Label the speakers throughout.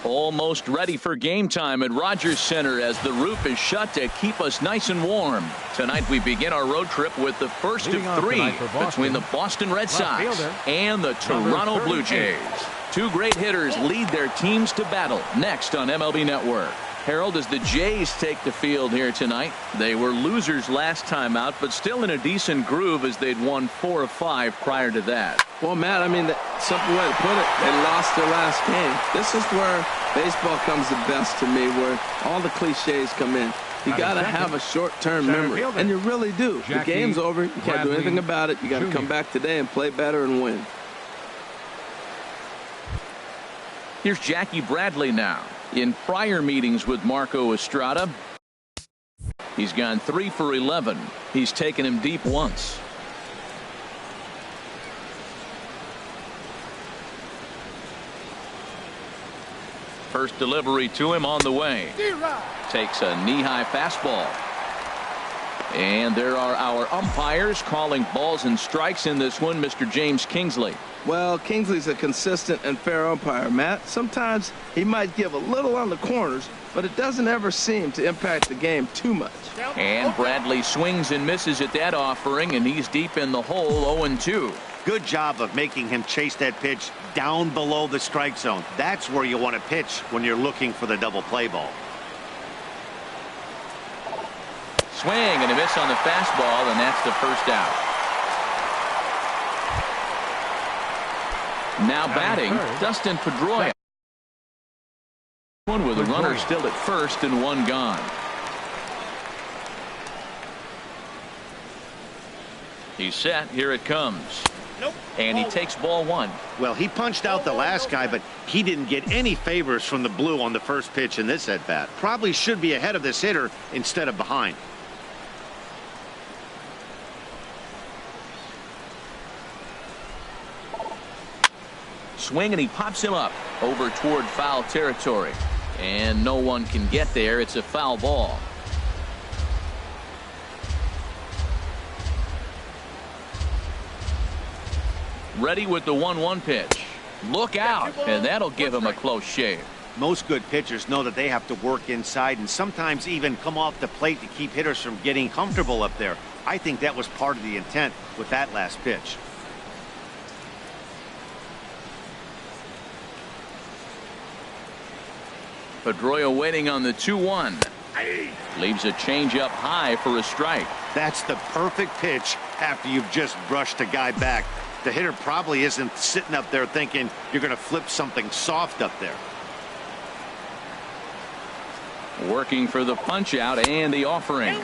Speaker 1: Almost ready for game time at Rogers Center as the roof is shut to keep us nice and warm. Tonight we begin our road trip with the first of three between the Boston Red Sox and the Toronto Blue Jays. Two great hitters lead their teams to battle next on MLB Network. Harold, as the Jays take the field here tonight, they were losers last time out, but still in a decent groove as they'd won 4 of 5 prior to that.
Speaker 2: Well, Matt, I mean, the simple way to put it, they lost their last game. This is where baseball comes the best to me, where all the cliches come in. You got to have a short-term memory, and you really do. The game's over. You can't do anything about it. You got to come back today and play better and win.
Speaker 1: Here's Jackie Bradley now. In prior meetings with Marco Estrada, he's gone 3 for 11. He's taken him deep once. First delivery to him on the way. Takes a knee-high fastball. And there are our umpires calling balls and strikes in this one, Mr. James Kingsley.
Speaker 2: Well, Kingsley's a consistent and fair umpire, Matt. Sometimes he might give a little on the corners, but it doesn't ever seem to impact the game too much.
Speaker 1: And Bradley swings and misses at that offering, and he's deep in the hole, 0-2.
Speaker 3: Good job of making him chase that pitch down below the strike zone. That's where you want to pitch when you're looking for the double play ball.
Speaker 1: Swing and a miss on the fastball, and that's the first out. Now batting, Dustin Pedroia. One with a runner still at first and one gone. He's set. Here it comes. And he takes ball 1.
Speaker 3: Well, he punched out the last guy, but he didn't get any favors from the blue on the first pitch in this at bat. Probably should be ahead of this hitter instead of behind.
Speaker 1: Swing, and he pops him up over toward foul territory, and no one can get there. It's a foul ball. Ready with the 1-1 pitch. Look out, and that'll give him a close shave.
Speaker 3: Most good pitchers know that they have to work inside and sometimes even come off the plate to keep hitters from getting comfortable up there. I think that was part of the intent with that last pitch.
Speaker 1: Pedroia waiting on the 2-1. Leaves a changeup high for a strike.
Speaker 3: That's the perfect pitch after you've just brushed a guy back. The hitter probably isn't sitting up there thinking you're going to flip something soft up there.
Speaker 1: Working for the punch out and the offering.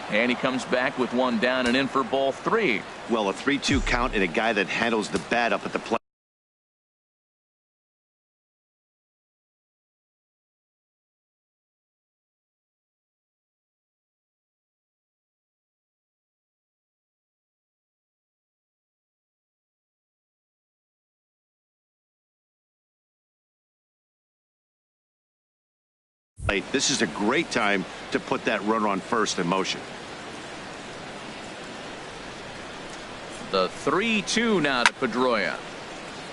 Speaker 1: And he comes back with one down and in for ball 3.
Speaker 3: Well, a 3-2 count and a guy that handles the bat up at the plate. This is a great time to put that runner on first in motion.
Speaker 1: The 3-2 now to Pedroia.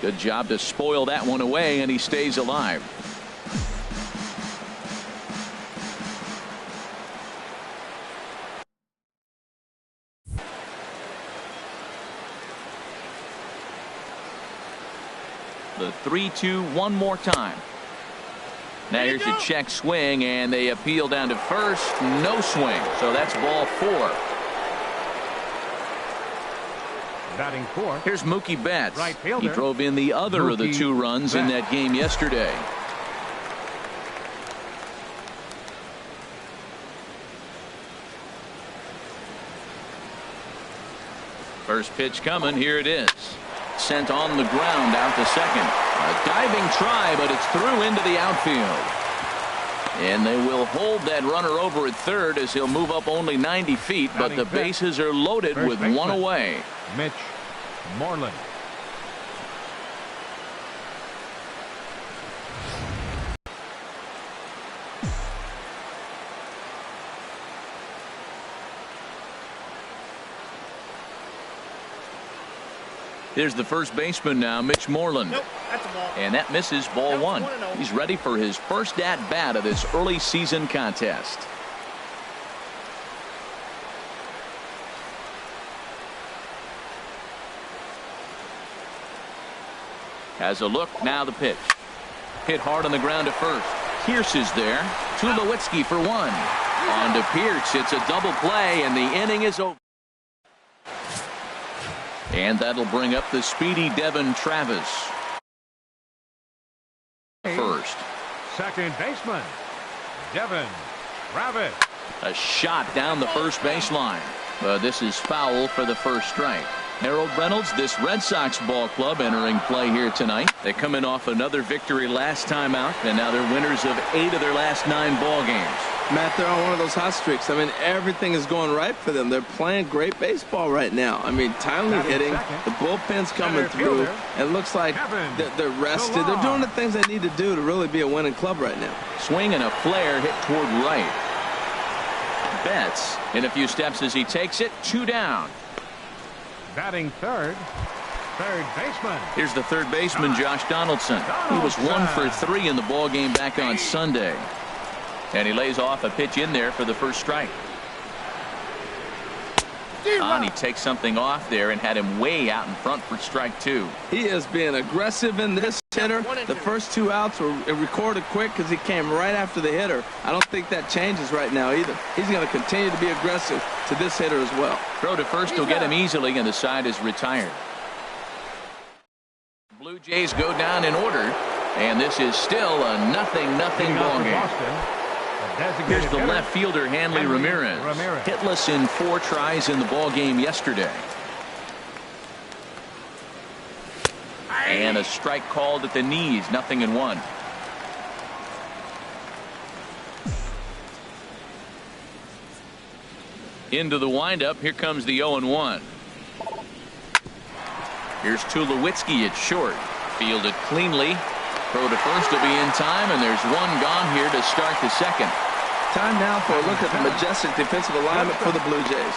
Speaker 1: Good job to spoil that one away, and he stays alive. The 3-2 one more time. Now here's a check swing, and they appeal down to first. No swing, so that's ball 4.
Speaker 4: Batting 4.
Speaker 1: Here's Mookie Betts.
Speaker 4: Right fielder.
Speaker 1: He drove in the other of the 2 runs in that game yesterday. First pitch coming. Here it is. Sent on the ground out to second. A diving try, but it's through into the outfield. And they will hold that runner over at third as he'll move up only 90 feet, but the bases are loaded with one away.
Speaker 4: Mitch Moreland.
Speaker 1: Here's the first baseman now, Mitch Moreland.
Speaker 5: Nope, that's a ball.
Speaker 1: And that misses ball one. He's ready for his first at-bat of this early season contest. Has a look, now the pitch. Hit hard on the ground to first. Pierce is there. Tulowitzki for one. On to Pierce. It's a double play, and the inning is over. And that'll bring up the speedy Devin Travis. First.
Speaker 4: Second baseman, Devin Travis.
Speaker 1: A shot down the first baseline. But this is foul for the first strike. Harold Reynolds, this Red Sox ball club entering play here tonight. They come in off another victory last time out, and now they're winners of 8 of their last 9 ball games.
Speaker 2: Matt, they're on one of those hot streaks. I mean, everything is going right for them. They're playing great baseball right now. I mean, timely hitting. The bullpen's coming through. It looks like they're rested. They're doing the things they need to do to really be a winning club right now.
Speaker 1: Swing and a flare hit toward right. Betts in a few steps as he takes it. 2 down.
Speaker 4: Batting third baseman.
Speaker 1: Here's the third baseman, Josh Donaldson. He was 1 for 3 in the ball game back on Sunday. And he lays off a pitch in there for the first strike. And he takes something off there and had him way out in front for strike 2.
Speaker 2: He is being aggressive in this hitter. The first 2 outs were recorded quick because he came right after the hitter. I don't think that changes right now either. He's going to continue to be aggressive to this hitter as well.
Speaker 1: Throw to first will get him easily, and the side is retired. Blue Jays go down in order, and this is still a 0-0 ball game. Here's the left fielder, Hanley Ramirez. Hitless in 4 tries in the ball game yesterday. And a strike called at the knees, 0-1. Into the windup, here comes the 0-1. Here's Tulowitzki at short. Fielded cleanly. Throw to first will be in time, and there's one gone here to start the second.
Speaker 2: Time now for a look at the majestic defensive alignment for the Blue Jays.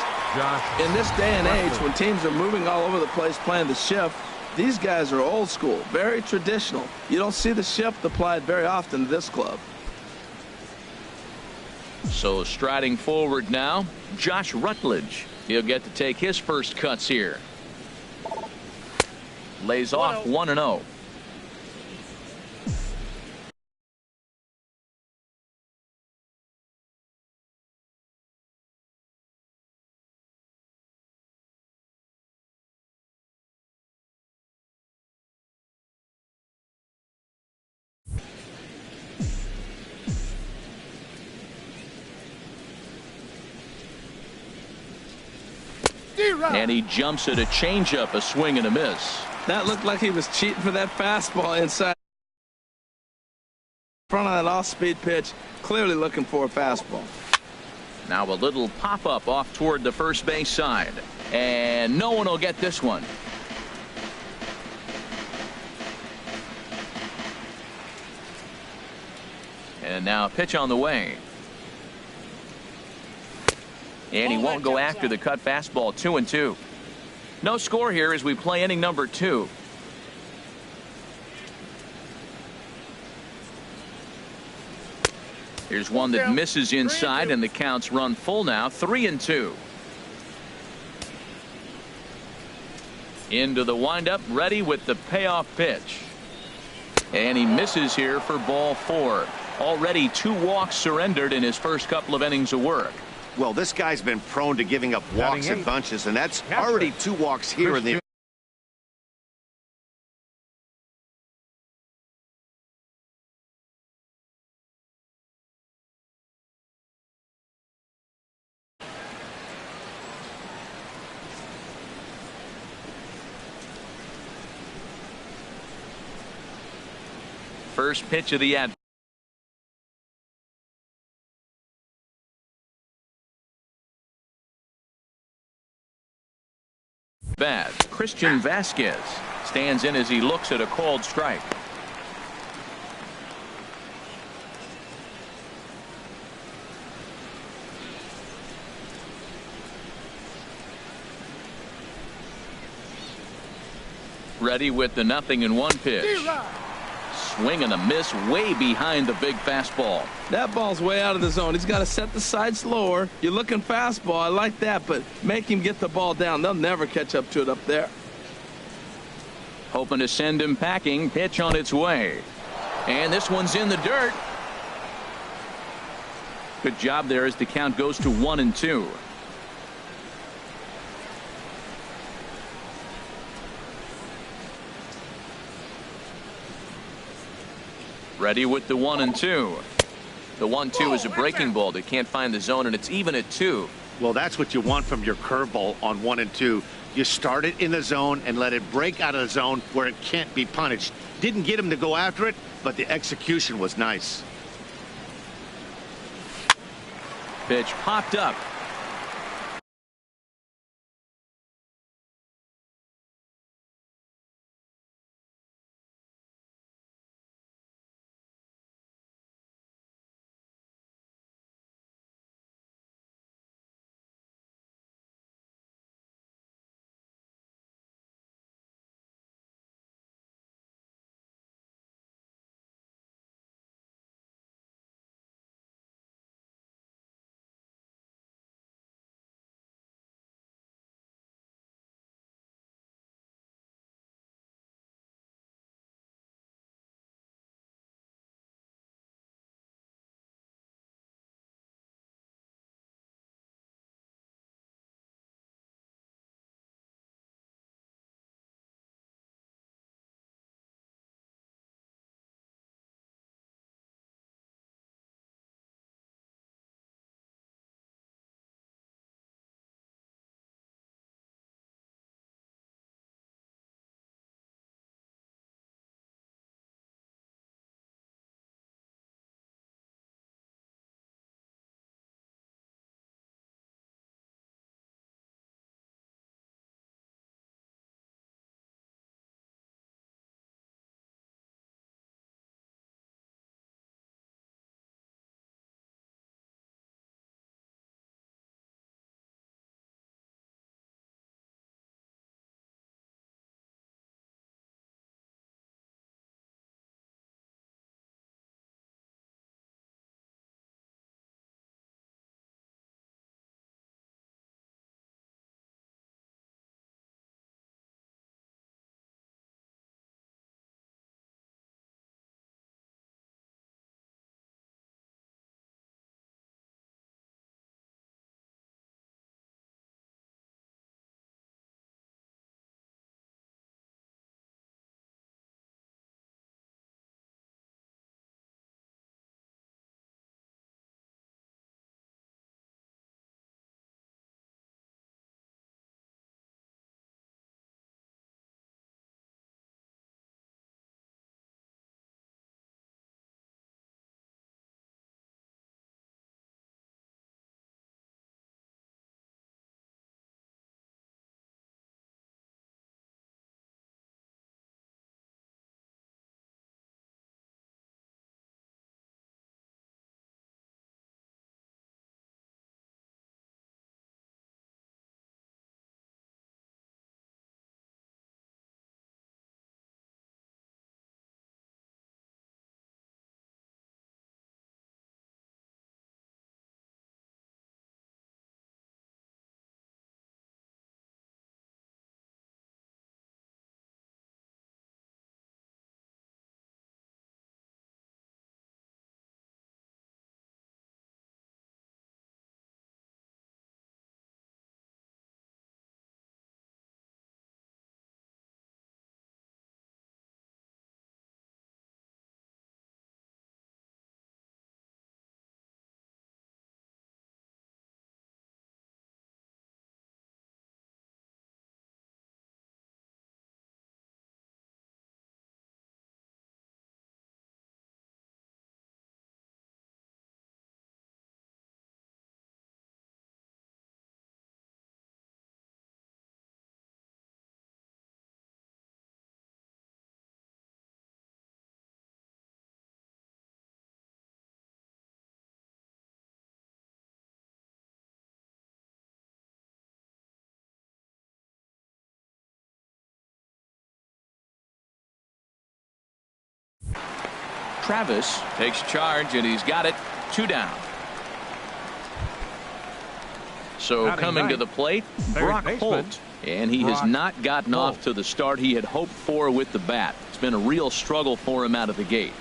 Speaker 2: In this day and age, when teams are moving all over the place playing the shift, these guys are old school, very traditional. You don't see the shift applied very often to this club.
Speaker 1: So striding forward now, Josh Rutledge. He'll get to take his first cuts here. Lays off 1-0. And he jumps at a changeup, a swing and a miss.
Speaker 2: That looked like he was cheating for that fastball inside. In front of that off-speed pitch, clearly looking for a fastball.
Speaker 1: Now a little pop-up off toward the first base side. And no one will get this one. And now a pitch on the way. And he won't go after the cut fastball. 2-2. No score here as we play inning number 2. Here's one that misses inside, and the counts run full now. 3-2. Into the windup, ready with the payoff pitch. And he misses here for ball 4. Already 2 walks surrendered in his first couple of innings of work.
Speaker 3: Well, this guy's been prone to giving up walks and bunches, and that's already 2 walks here in the
Speaker 1: first pitch of the at. Bat. Christian Vasquez stands in as he looks at a called strike. Ready with the 0-1 pitch. Swing and a miss way behind the big fastball.
Speaker 2: That ball's way out of the zone. He's got to set the side slower. You're looking fastball. I like that, but make him get the ball down. They'll never catch up to it up there.
Speaker 1: Hoping to send him packing. Pitch on its way. And this one's in the dirt. Good job there as the count goes to 1-2. Ready with the 1-2. The 1-2 is a breaking ball that can't find the zone, and it's even at 2.
Speaker 3: Well, that's what you want from your curveball on 1 and 2. You start it in the zone and let it break out of the zone where it can't be punished. Didn't get him to go after it, but the execution was nice.
Speaker 1: Pitch popped up. Travis takes charge, and he's got it. 2 down. So coming to the plate, Brock Holt. And he has not gotten off to the start he had hoped for with the bat. It's been a real struggle for him out of the gate.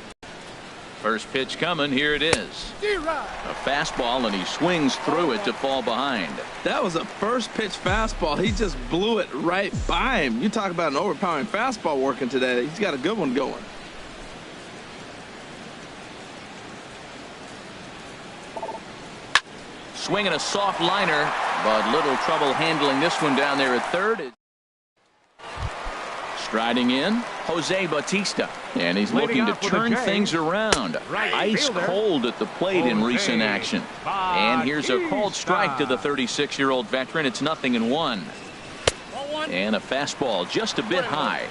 Speaker 1: First pitch coming. Here it is. A fastball, and he swings through it to fall behind.
Speaker 2: That was a first pitch fastball. He just blew it right by him. You talk about an overpowering fastball working today. He's got a good one going.
Speaker 1: Swinging a soft liner, but little trouble handling this one down there at third. Striding in, Jose Bautista, and he's looking to turn things around. Ice cold at the plate in recent action. And here's a called strike to the 36-year-old veteran. It's 0-1. And a fastball just a bit high.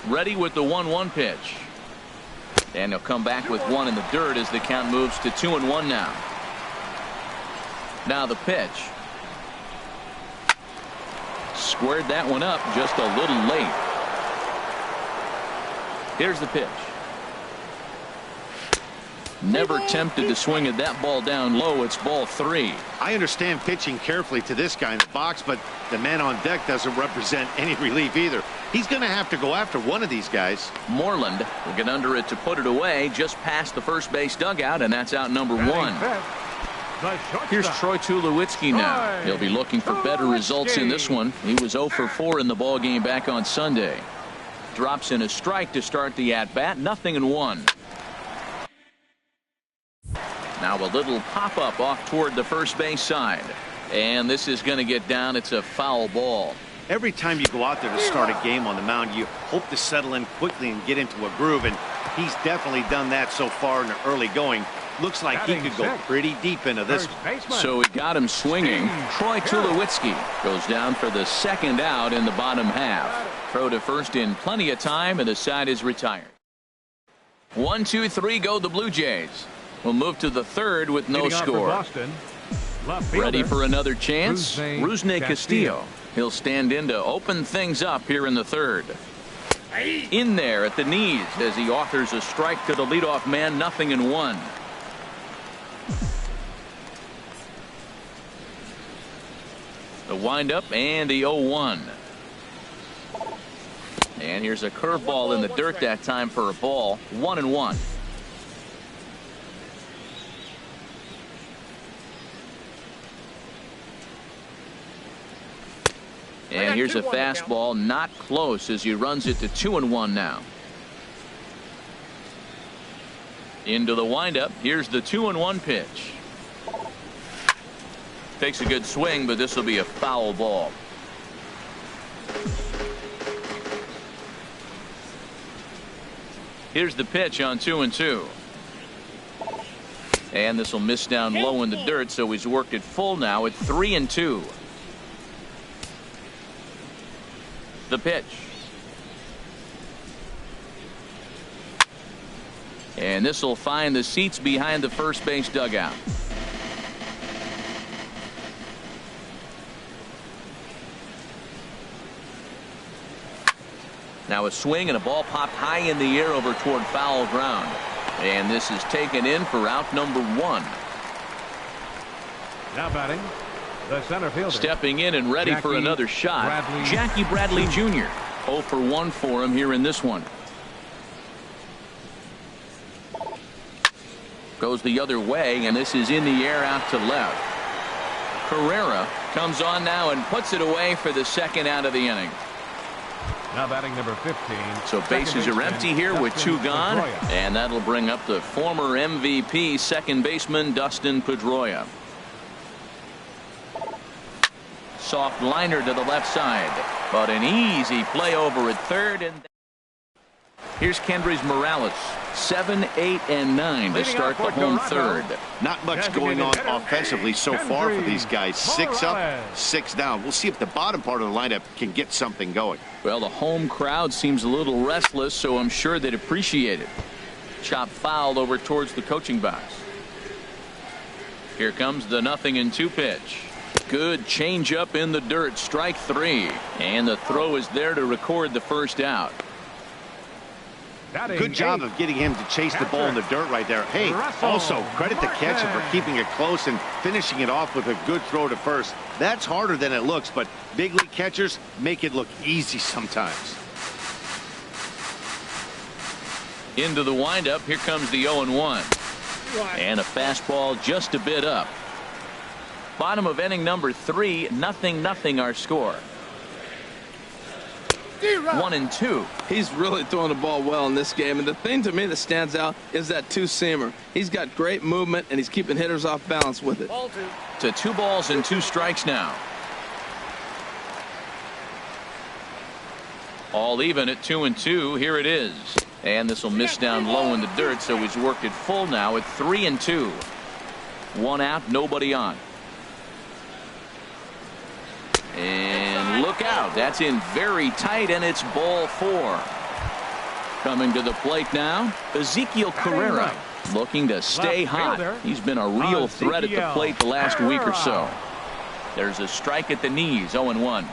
Speaker 1: Ready with the 1-1 pitch. And he'll come back with one in the dirt as the count moves to 2-1 now. Now the pitch. Squared that one up just a little late. Here's the pitch. Never tempted to swing at that ball down low. It's ball 3.
Speaker 3: I understand pitching carefully to this guy in the box, but the man on deck doesn't represent any relief either. He's going to have to go after one of these guys.
Speaker 1: Moreland will get under it to put it away just past the first base dugout, and that's out number 1. Here's Troy Tulowitzki now. He'll be looking for better results in this one. He was 0 for 4 in the ballgame back on Sunday. Drops in a strike to start the at-bat. 0-1. Now a little pop-up off toward the first base side. And this is going to get down. It's a foul ball.
Speaker 3: Every time you go out there to start a game on the mound, you hope to settle in quickly and get into a groove, and he's definitely done that so far in the early going. Looks like he could go pretty deep into this one.
Speaker 1: So he got him swinging. Troy Tulowitzki goes down for the second out in the bottom half. Throw to first in plenty of time, and the side is retired. 1, 2, 3 go the Blue Jays. We'll move to the third with no score. Ready for another chance? Rusney Castillo. He'll stand in to open things up here in the third. In there at the knees as he offers a strike to the leadoff man. 0-1. The windup and the 0-1. And here's a curveball in the dirt that time for a ball. 1-1. And here's a fastball not close as he runs it to 2-1 now. Into the windup. Here's the 2-1 pitch. Takes a good swing, but this will be a foul ball. Here's the pitch on 2-2. And this will miss down low in the dirt, so he's worked it full now at 3-2. The pitch. And this will find the seats behind the first base dugout. Now a swing and a ball popped high in the air over toward foul ground. And this is taken in for out number 1.
Speaker 4: Now batting, the center fielder.
Speaker 1: Stepping in and ready for another shot. Jackie Bradley Jr. 0 for 1 for him here in this one. Goes the other way, and this is in the air out to left. Carrera comes on now and puts it away for the second out of the inning.
Speaker 4: Now batting number 15.
Speaker 1: So bases are empty here with 2 gone, and that'll bring up the former MVP second baseman Dustin Pedroia. Soft liner to the left side, but an easy play over at third. And here's Kendrys Morales. 7, 8, and 9 to start the home third.
Speaker 3: Not much going on offensively so far for these guys. 6 up, 6 down. We'll see if the bottom part of the lineup can get something going.
Speaker 1: Well, the home crowd seems a little restless, so I'm sure they'd appreciate it. Chop foul over towards the coaching box. Here comes the 0-2 pitch. Good changeup in the dirt. Strike 3. And the throw is there to record the first out.
Speaker 3: Good job of getting him to chase the ball in the dirt right there. Hey, also credit the catcher for keeping it close and finishing it off with a good throw to first. That's harder than it looks, but big league catchers make it look easy sometimes.
Speaker 1: Into the windup. Here comes the 0-1. And a fastball just a bit up. Bottom of inning number 3, 0-0 our score. 1-2.
Speaker 2: He's really throwing the ball well in this game, and the thing to me that stands out is that two-seamer. He's got great movement, and he's keeping hitters off balance with it.
Speaker 1: To 2 balls and 2 strikes now. All even at 2-2. Here it is. And this will miss down low in the dirt, so he's worked it full now at 3-2. 1 out, nobody on. And look out. That's in very tight, and it's ball 4. Coming to the plate now, Ezekiel Carrera, looking to stay hot. He's been a real threat at the plate the last week or so. There's a strike at the knees, 0-1.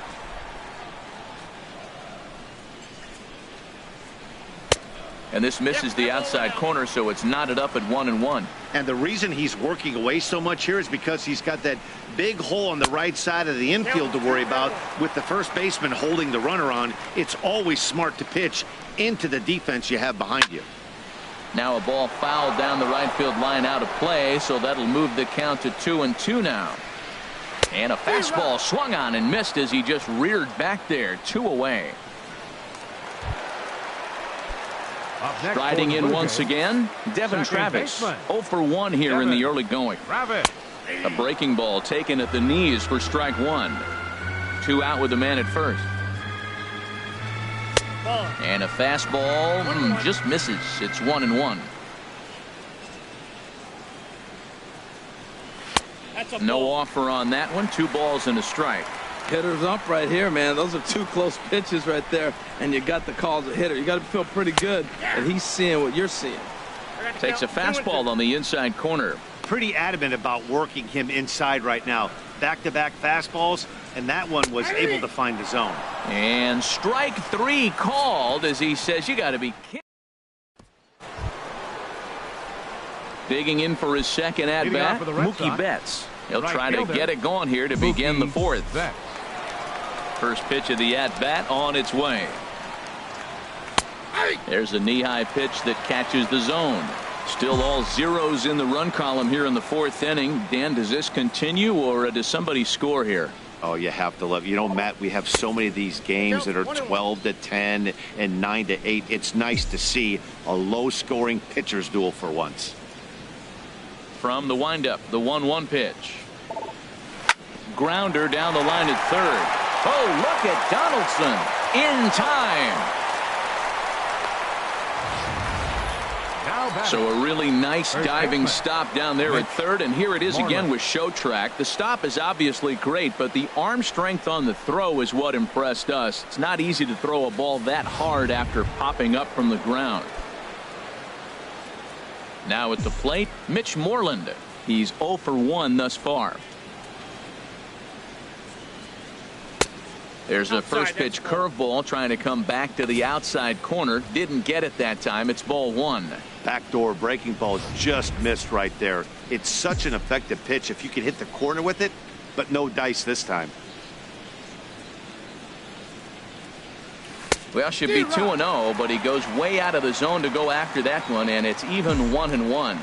Speaker 1: And this misses the outside corner, so it's knotted up at 1-1.
Speaker 3: And the reason he's working away so much here is because he's got that big hole on the right side of the infield to worry about. With the first baseman holding the runner on, it's always smart to pitch into the defense you have behind you.
Speaker 1: Now a ball fouled down the right field line out of play, so that'll move the count to 2-2 now. And a fastball swung on and missed as he just reared back there. 2 away. Striding in once again, Devin Travis. 0 for 1 here in the early going. A breaking ball taken at the knees for strike 1. 2 out with the man at first. And a fastball just misses. It's 1-1. No offer on that one. 2 balls and a strike.
Speaker 2: Hitters up right here, man. Those are 2 close pitches right there, and you got the call as a hitter. You got to feel pretty good that he's seeing what you're seeing.
Speaker 1: Takes a fastball on the inside corner.
Speaker 3: Pretty adamant about working him inside right now. Back-to-back fastballs, and that one was able to find the zone.
Speaker 1: And strike 3 called as he says, you got to be kidding. Digging in for his second at-bat, Mookie Betts. He'll try to get it going here to begin the 4th. First pitch of the at-bat on its way. There's a knee-high pitch that catches the zone. Still all zeros in the run column here in the 4th inning. Dan, does this continue, or does somebody score here?
Speaker 3: Oh, you have to love. You know, Matt, we have so many of these games that are 12-10 and 9-8. It's nice to see a low-scoring pitcher's duel for once.
Speaker 1: From the windup, the 1-1 pitch. Grounder down the line at third. Oh, look at Donaldson in time. So a really nice diving stop down there at third, and here it is again with Showtrack. The stop is obviously great, but the arm strength on the throw is what impressed us. It's not easy to throw a ball that hard after popping up from the ground. Now at the plate, Mitch Moreland. He's 0 for 1 thus far. There's a first pitch curveball trying to come back to the outside corner. Didn't get it that time. It's ball 1.
Speaker 3: Backdoor breaking ball just missed right there. It's such an effective pitch if you can hit the corner with it, but no dice this time.
Speaker 1: Well, should be 2-0, but he goes way out of the zone to go after that one, and it's even 1-1.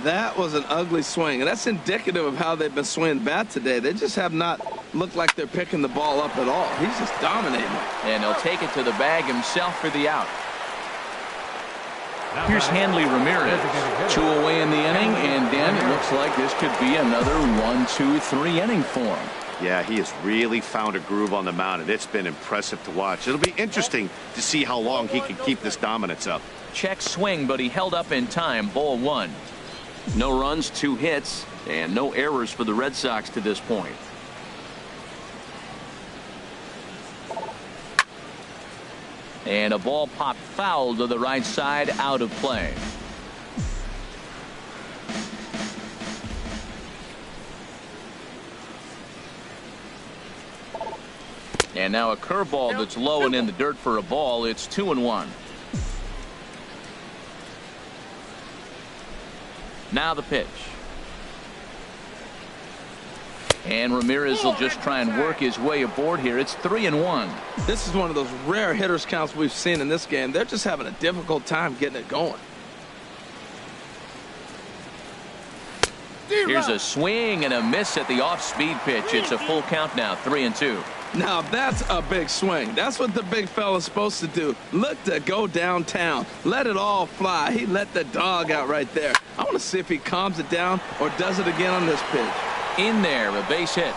Speaker 2: That was an ugly swing, and that's indicative of how they've been swinging the bat today. They just have not looked like they're picking the ball up at all. He's just dominating.
Speaker 1: And he'll take it to the bag himself for the out. Here's Hanley Ramirez. 2 away in the inning, and Dan, it looks like this could be another 1-2-3 inning for him.
Speaker 3: Yeah, he has really found a groove on the mound, and it's been impressive to watch. It'll be interesting to see how long he can keep this dominance up.
Speaker 1: Check swing, but he held up in time. Ball 1. No runs, 2 hits, and no errors for the Red Sox to this point. And a ball popped foul to the right side, out of play. And now a curveball that's low and in the dirt for a ball. It's 2-1. Now the pitch. And Ramirez will just try and work his way aboard here. It's 3-1.
Speaker 2: This is one of those rare hitters counts we've seen in this game. They're just having a difficult time getting it going.
Speaker 1: Here's a swing and a miss at the off-speed pitch. It's a full count now, 3-2.
Speaker 2: Now that's a big swing. That's what the big fella's supposed to do. Look to go downtown. Let it all fly. He let the dog out right there. I want to see if he calms it down or does it again on this pitch.
Speaker 1: In there, a base hit.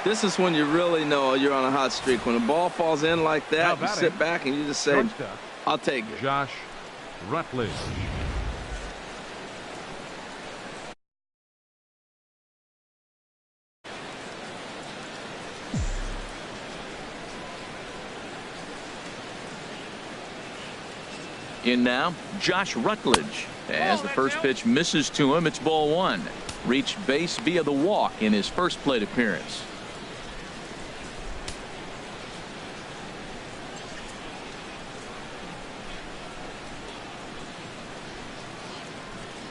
Speaker 2: This is when you really know you're on a hot streak. When the ball falls in like that, you sit back and you just say, I'll take it.
Speaker 4: Josh Rutledge.
Speaker 1: In now, Josh Rutledge. As the first pitch misses to him, it's ball one. Reached base via the walk in his first plate appearance.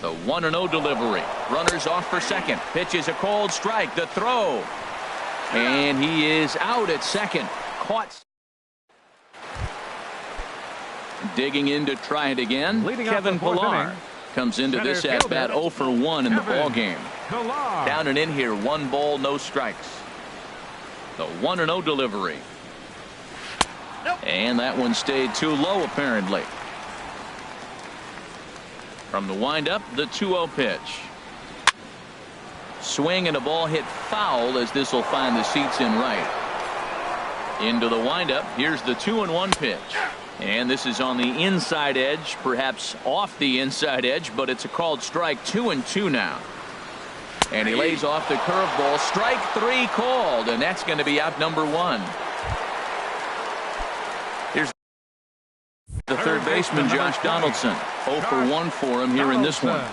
Speaker 1: The 1-0 delivery. Runners off for second. Pitch is a cold strike. The throw. And he is out at second. Caught. Digging in to try it again. Kevin Pillar comes into this at bat 0 for 1 in the ball game. Down and in here, 1 ball, no strikes. The 1-0 delivery. And that one stayed too low apparently. From the windup, the 2-0 pitch. Swing and a ball hit foul as this will find the seats in right. Into the windup. Here's the 2-1 pitch. And this is on the inside edge, perhaps off the inside edge, but it's a called strike. 2-2 now. And he lays off the curveball. Strike 3 called, and that's going to be out number 1. Here's the third baseman, Josh Donaldson. 0 for 1 for him here in this one.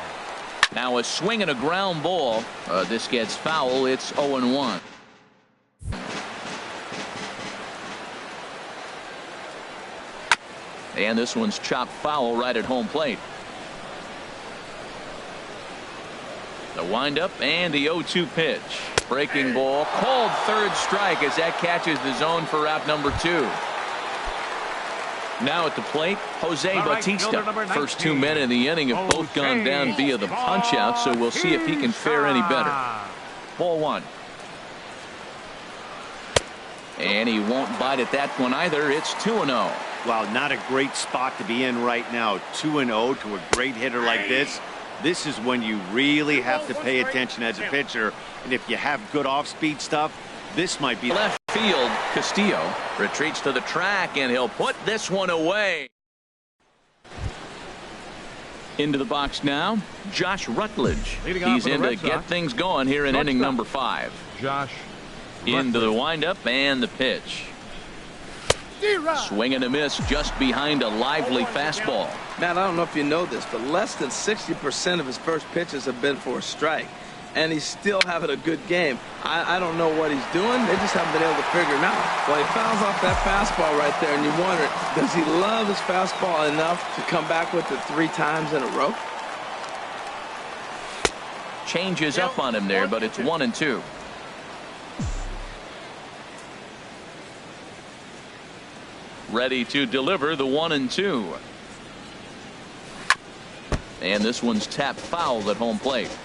Speaker 1: Now a swing and a ground ball. This gets foul. It's 0-1. And this one's chopped foul right at home plate. The windup and the 0-2 pitch. Breaking ball. Called third strike as that catches the zone for out number 2. Now at the plate, Jose Bautista. First 2 men in the inning have both gone down via the punch out, so we'll see if he can fare any better. Ball 1. And he won't bite at that one either. It's 2-0.
Speaker 3: Well, not a great spot to be in right now. 2-0 to a great hitter like this. This is when you really have to pay attention as a pitcher. And if you have good off-speed stuff, this might be
Speaker 1: left field. Castillo retreats to the track, and he'll put this one away. Into the box now, Josh Rutledge. He's in to get things going here in inning number 5.
Speaker 4: Josh
Speaker 1: into the windup and the pitch. Swing and a miss just behind a lively fastball.
Speaker 2: Matt, I don't know if you know this, but less than 60% of his first pitches have been for a strike. And he's still having a good game. I don't know what he's doing. They just haven't been able to figure him out. Well, he fouls off that fastball right there, and you wonder, does he love his fastball enough to come back with it 3 times in a row?
Speaker 1: Changes up on him there, but it's 1-2. Ready to deliver the 1-2. And this one's tapped foul at home plate.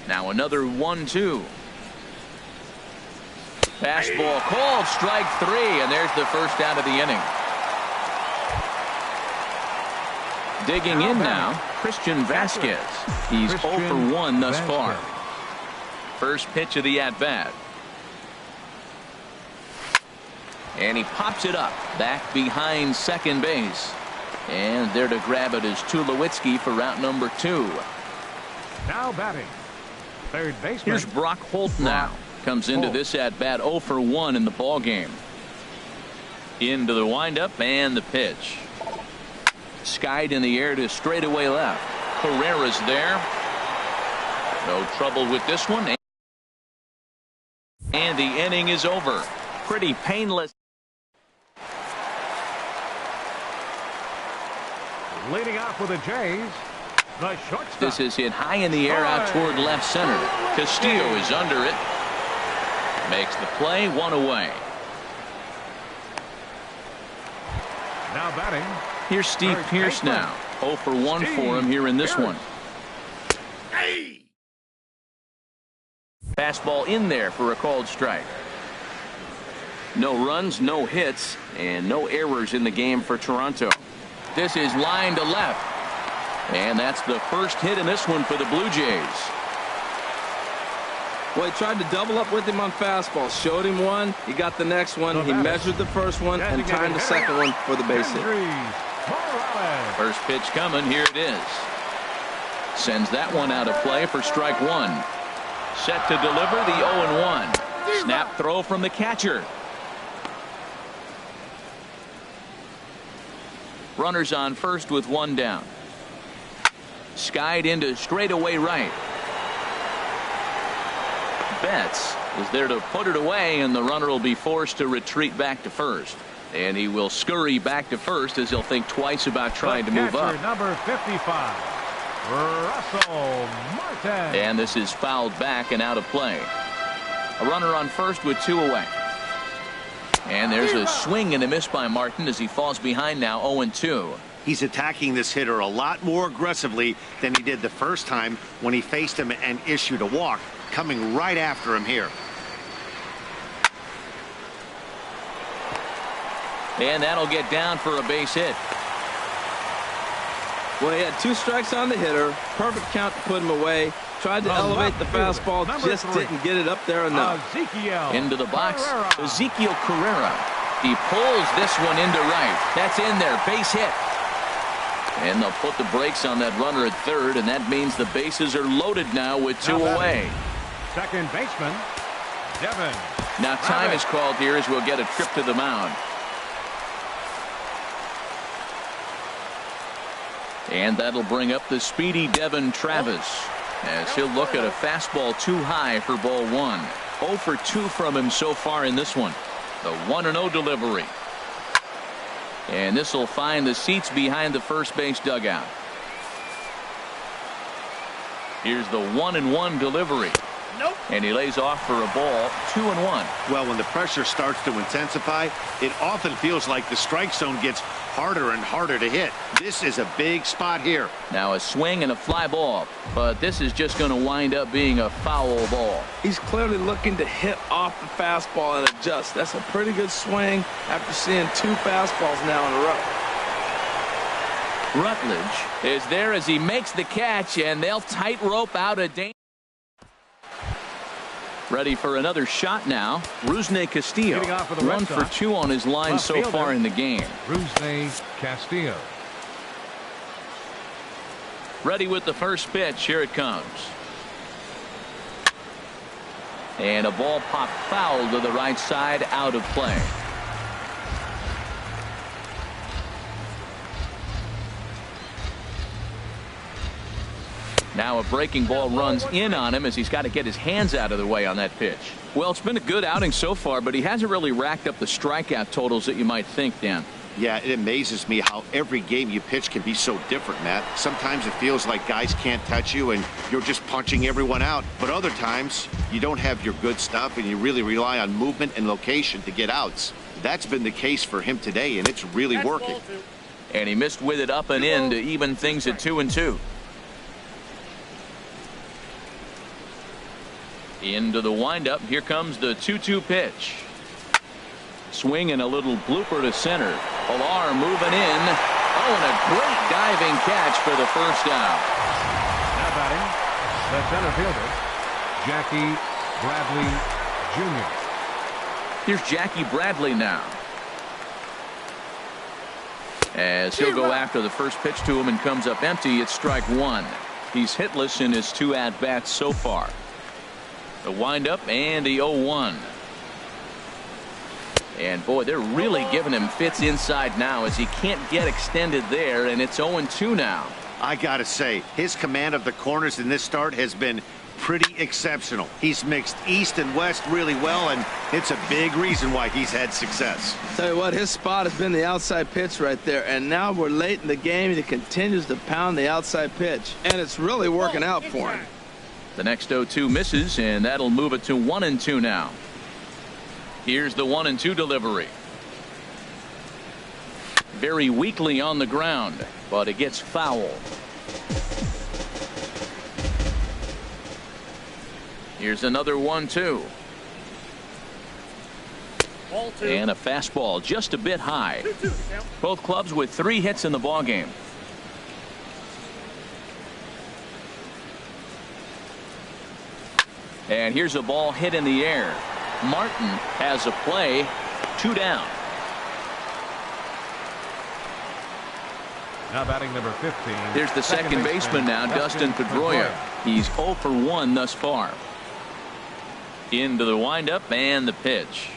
Speaker 1: Now another 1-2. Fastball called, strike 3, and there's the first out of the inning. Digging in now, Christian Vasquez. He's 0 for 1 thus far. First pitch of the at-bat. And he pops it up back behind second base. And there to grab it is Tulowitzki for route number 2.
Speaker 4: Now batting, third baseman.
Speaker 1: Here's Brock Holt now. Comes into this at bat 0 for 1 in the ball game. Into the windup and the pitch. Skied in the air to straightaway left. Carrera's there. No trouble with this one. And the inning is over. Pretty painless.
Speaker 4: Leading off with the Jays, the shortstop.
Speaker 1: This is hit high in the air out toward left center. Castillo is under it. Makes the play, 1 away.
Speaker 4: Now batting.
Speaker 1: Here's Steve Pearce now. 0 for 1 for him here in this one. Fastball in there for a called strike. No runs, no hits, and no errors in the game for Toronto. This is line to left. And that's the first hit in this one for the Blue Jays.
Speaker 2: Well, he tried to double up with him on fastball. Showed him one. He got the next one. He measured the first one and timed the second one for the base hit.
Speaker 1: First pitch coming. Here it is. Sends that one out of play for strike 1. Set to deliver the 0-1. Snap throw from the catcher. Runners on first with 1 down. Skied into straightaway right. Betts is there to put it away, and the runner will be forced to retreat back to first. And he will scurry back to first as he'll think twice about trying to move up.
Speaker 4: Number 55, Russell Martin.
Speaker 1: And this is fouled back and out of play. A runner on first with 2 away. And there's a swing and a miss by Martin as he falls behind now 0-2.
Speaker 3: He's attacking this hitter a lot more aggressively than he did the first time when he faced him and issued a walk, coming right after him here.
Speaker 1: And that'll get down for a base hit.
Speaker 2: Well, he had 2 strikes on the hitter. Perfect count to put him away. Tried to elevate the fastball, just didn't get it up there enough.
Speaker 1: Into the box, Ezekiel Carrera. He pulls this one into right. That's in there, base hit. And they'll put the brakes on that runner at third, and that means the bases are loaded now with 2 away.
Speaker 4: Second baseman, Devin.
Speaker 1: Now time is called here as we'll get a trip to the mound. And that'll bring up the speedy Devin Travis as he'll look at a fastball too high for ball 1. 0 for 2 from him so far in this one. The 1-0 delivery. And this will find the seats behind the first base dugout. Here's the 1-1 delivery. Nope. And he lays off for a ball, 2-1.
Speaker 3: Well, when the pressure starts to intensify, it often feels like the strike zone gets harder and harder to hit. This is a big spot here.
Speaker 1: Now a swing and a fly ball, but this is just going to wind up being a foul ball.
Speaker 2: He's clearly looking to hit off the fastball and adjust. That's a pretty good swing after seeing 2 fastballs now in a row.
Speaker 1: Rutledge is there as he makes the catch, and they'll tightrope out a danger. Ready for another shot now. Rusney Castillo, 1 for 2 on his line so far in the game.
Speaker 4: Rusney Castillo.
Speaker 1: Ready with the first pitch. Here it comes. And a ball popped foul to the right side, out of play. Now a breaking ball runs in on him as he's got to get his hands out of the way on that pitch. Well, it's been a good outing so far, but he hasn't really racked up the strikeout totals that you might think, Dan.
Speaker 3: Yeah, it amazes me how every game you pitch can be so different, Matt. Sometimes it feels like guys can't touch you and you're just punching everyone out. But other times you don't have your good stuff and you really rely on movement and location to get outs. That's been the case for him today, and it's really working.
Speaker 1: And he missed with it up and in to even things at 2-2. Into the windup. Here comes the 2-2 pitch. Swing and a little blooper to center. Pilar moving in. Oh, and a great diving catch for the first out.
Speaker 4: Now batting, the center fielder, Jackie Bradley Jr.
Speaker 1: Here's Jackie Bradley now. As he'll go after the first pitch to him and comes up empty. It's strike 1. He's hitless in his 2 at-bats so far. The windup and the 0-1. And boy, they're really giving him fits inside now as he can't get extended there, and it's 0-2 now.
Speaker 3: I gotta say, his command of the corners in this start has been pretty exceptional. He's mixed east and west really well, and it's a big reason why he's had success.
Speaker 2: Tell you what, his spot has been the outside pitch right there, and now we're late in the game, and he continues to pound the outside pitch, and it's really working out for him.
Speaker 1: The next 0-2 misses, and that'll move it to 1-2 now. Here's the 1-2 delivery. Very weakly on the ground, but it gets foul. Here's another 1-2. And a fastball just a bit high. Both clubs with 3 hits in the ballgame. And here's a ball hit in the air. Martin has a play. 2 down.
Speaker 4: Now batting number 15.
Speaker 1: There's the second baseman now, Dustin Pedroia. He's 0 for 1 thus far. Into the windup and the pitch.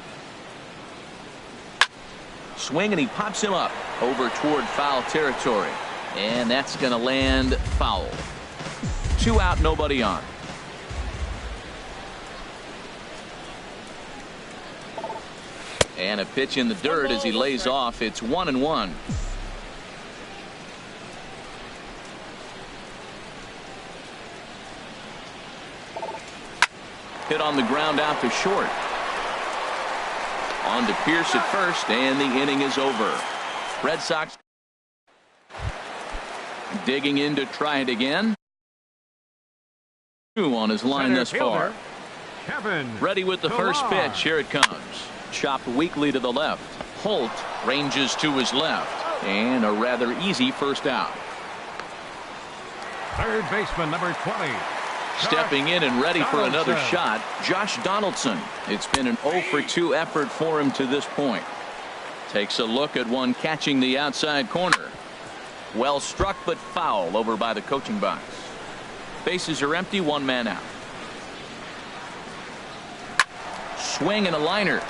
Speaker 1: Swing, and he pops him up over toward foul territory. And that's going to land foul. 2 out, nobody on. And a pitch in the dirt as he lays off. It's 1-1. Hit on the ground out to short. On to Pierce at first, and the inning is over. Red Sox digging in to try it again. 2 on his line thus far. Ready with the first pitch. Here it comes. Chopped weakly to the left. Holt ranges to his left, and a rather easy first out.
Speaker 4: Third baseman number 20.
Speaker 1: Stepping in and ready for another shot, Josh Donaldson. It's been an 0 for 2 effort for him to this point. Takes a look at one catching the outside corner. Well struck, but foul over by the coaching box. Bases are empty, 1 man out. Swing and a liner,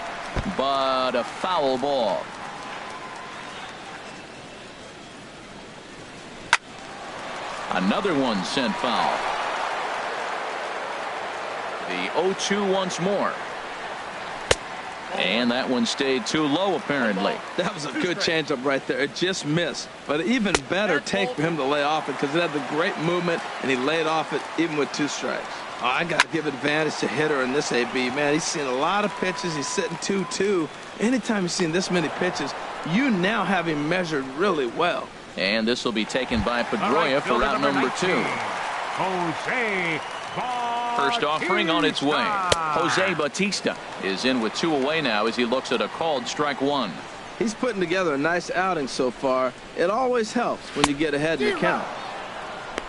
Speaker 1: but a foul ball. Another one sent foul. The 0-2 once more. And that one stayed too low, apparently.
Speaker 2: That was a good changeup right there. It just missed. But even better take for him to lay off it because it had the great movement, and he laid off it even with 2 strikes. Oh, I got to give advantage to hitter in this AB. Man, he's seen a lot of pitches. He's sitting 2-2. Anytime you've seen this many pitches, you now have him measured really well.
Speaker 1: And this will be taken by Pedroia for out number 2.
Speaker 4: Jose
Speaker 1: First offering on its way. Jose Bautista is in with 2 away now as he looks at a called strike 1.
Speaker 2: He's putting together a nice outing so far. It always helps when you get ahead in the count.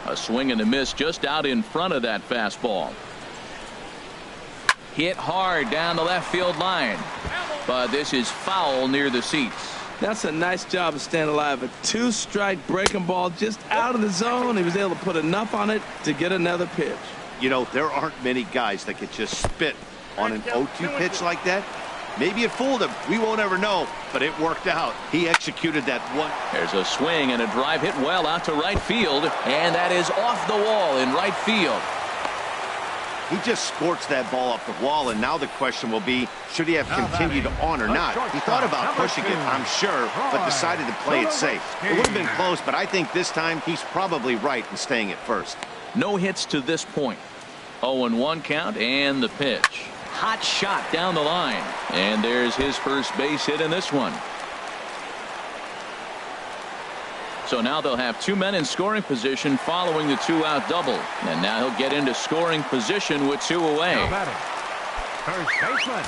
Speaker 1: A swing and a miss just out in front of that fastball. Hit hard down the left field line. But this is foul near the seats.
Speaker 2: That's a nice job of staying alive. A 2-strike breaking ball just out of the zone. He was able to put enough on it to get another pitch.
Speaker 3: You know, there aren't many guys that could just spit on an 0-2 pitch like that. Maybe it fooled him. We won't ever know, but it worked out. He executed that one.
Speaker 1: There's a swing and a drive hit well out to right field, and that is off the wall in right field.
Speaker 3: He just scorched that ball off the wall, and now the question will be, should he have continued on or not? He thought about pushing it, I'm sure, but decided to play it safe. It would have been close, but I think this time he's probably right in staying at first.
Speaker 1: No hits to this point. 0-1 count and the pitch. Hot shot down the line. And there's his first base hit in this one. So now they'll have 2 men in scoring position following the 2-out double. And now he'll get into scoring position with 2 away.
Speaker 4: First baseman.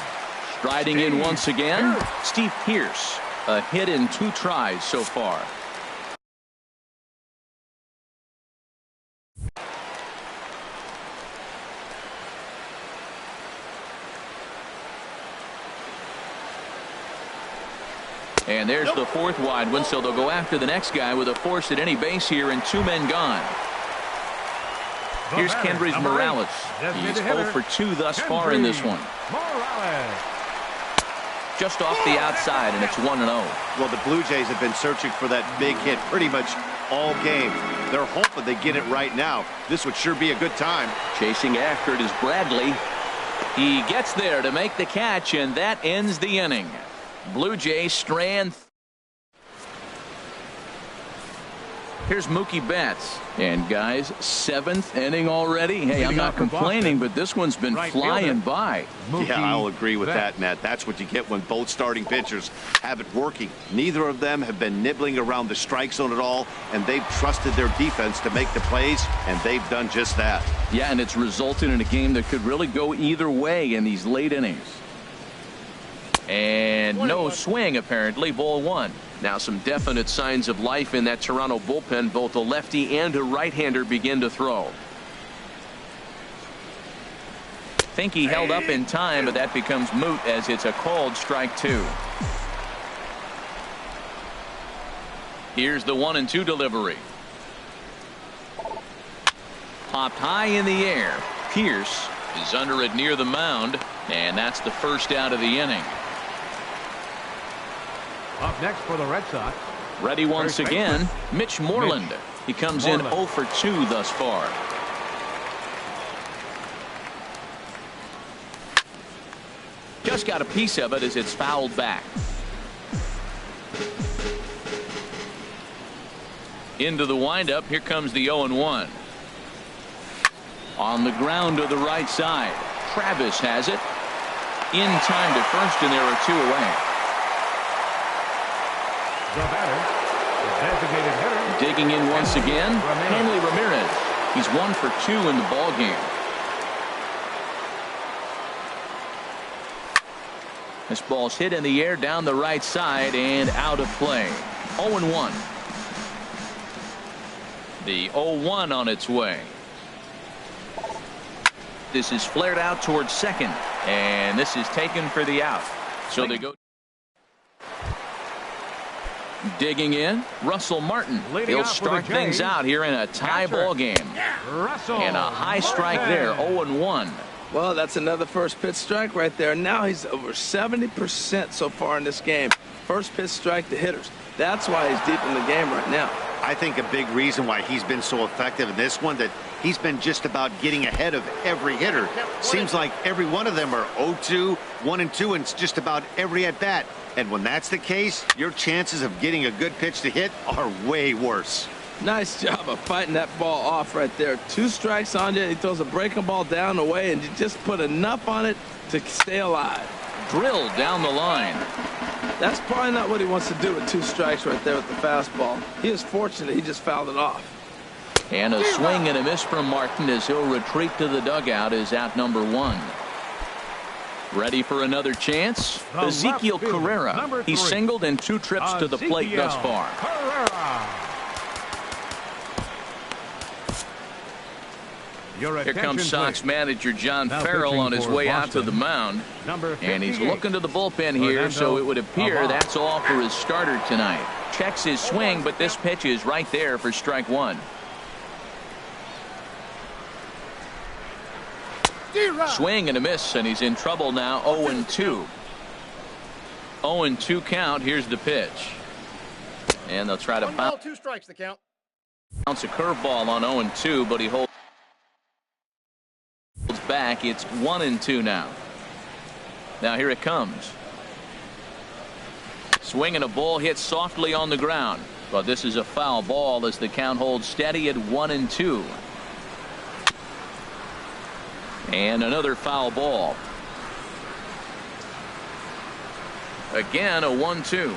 Speaker 1: Striding in once again, Steve Pearce. A hit in 2 tries so far. And there's the 4th wide one, so they'll go after the next guy with a force at any base here and 2 men gone. Here's Kendrys Morales. He's 0 for 2 thus far in this one. Just off the outside, and it's 1-0.
Speaker 3: Well, the Blue Jays have been searching for that big hit pretty much all game. They're hoping they get it right now. This would sure be a good time.
Speaker 1: Chasing after it is Bradley. He gets there to make the catch, and that ends the inning. Blue Jays strand. Here's Mookie Betts. And guys, 7th inning already. Hey, I'm not complaining, but this one's been flying by.
Speaker 3: Yeah, I'll agree with that, Matt. That's what you get when both starting pitchers have it working. Neither of them have been nibbling around the strike zone at all, and they've trusted their defense to make the plays, and they've done just that.
Speaker 1: Yeah, and it's resulted in a game that could really go either way in these late innings. And no swing, apparently. Ball 1. Now some definite signs of life in that Toronto bullpen. Both a lefty and a right-hander begin to throw. Think he held up in time, but that becomes moot as it's a called strike 2. Here's the 1-2 delivery. Popped high in the air. Pierce is under it near the mound, and that's the first out of the inning.
Speaker 4: Up next for the Red Sox.
Speaker 1: Ready once again, Mitch Moreland. He comes in 0 for 2 thus far. Just got a piece of it as it's fouled back. Into the windup. Here comes the 0-1. On the ground to the right side. Travis has it. In time to first, and there are 2 away.
Speaker 4: The batter, the designated hitter.
Speaker 1: Digging in once again, Hanley Ramirez. He's 1 for 2 in the ball game. This ball's hit in the air down the right side and out of play. 0-1. The 0-1 on its way. This is flared out towards second, and this is taken for the out. So they go. Digging in, Russell Martin. He'll start things out here in a tie ball game. And a high strike there, 0-1.
Speaker 2: Well, that's another first pitch strike right there. Now he's over 70% so far in this game. First pitch strike to hitters. That's why he's deep in the game right now.
Speaker 3: I think a big reason why he's been so effective in this one, that he's been just about getting ahead of every hitter. Seems like every one of them are 0-2, 1-2, and it's just about every at bat. And when that's the case, your chances of getting a good pitch to hit are way worse.
Speaker 2: Nice job of fighting that ball off right there. 2 strikes on you. He throws a breaking ball down the way, and you just put enough on it to stay alive.
Speaker 1: Drilled down the line.
Speaker 2: That's probably not what he wants to do with 2 strikes right there with the fastball. He is fortunate he just fouled it off.
Speaker 1: And a swing and a miss from Martin as he'll retreat to the dugout is out number 1. Ready for another chance? Ezekiel Carrera. He's singled in 2 trips to the plate thus far. Here comes Sox manager John Farrell on his way out to the mound. And he's looking to the bullpen here, so it would appear that's all for his starter tonight. Checks his swing, but this pitch is right there for strike 1. Swing and a miss, and he's in trouble now. 0-2. 0-2 count. Here's the pitch. And they'll try to bounce.
Speaker 5: 2 strikes the count.
Speaker 1: Bounce a curveball on 0-2, but he holds back. It's 1-2 now. Now here it comes. Swing and a ball hit softly on the ground. But this is a foul ball as the count holds steady at 1-2. And another foul ball. Again, a 1-2.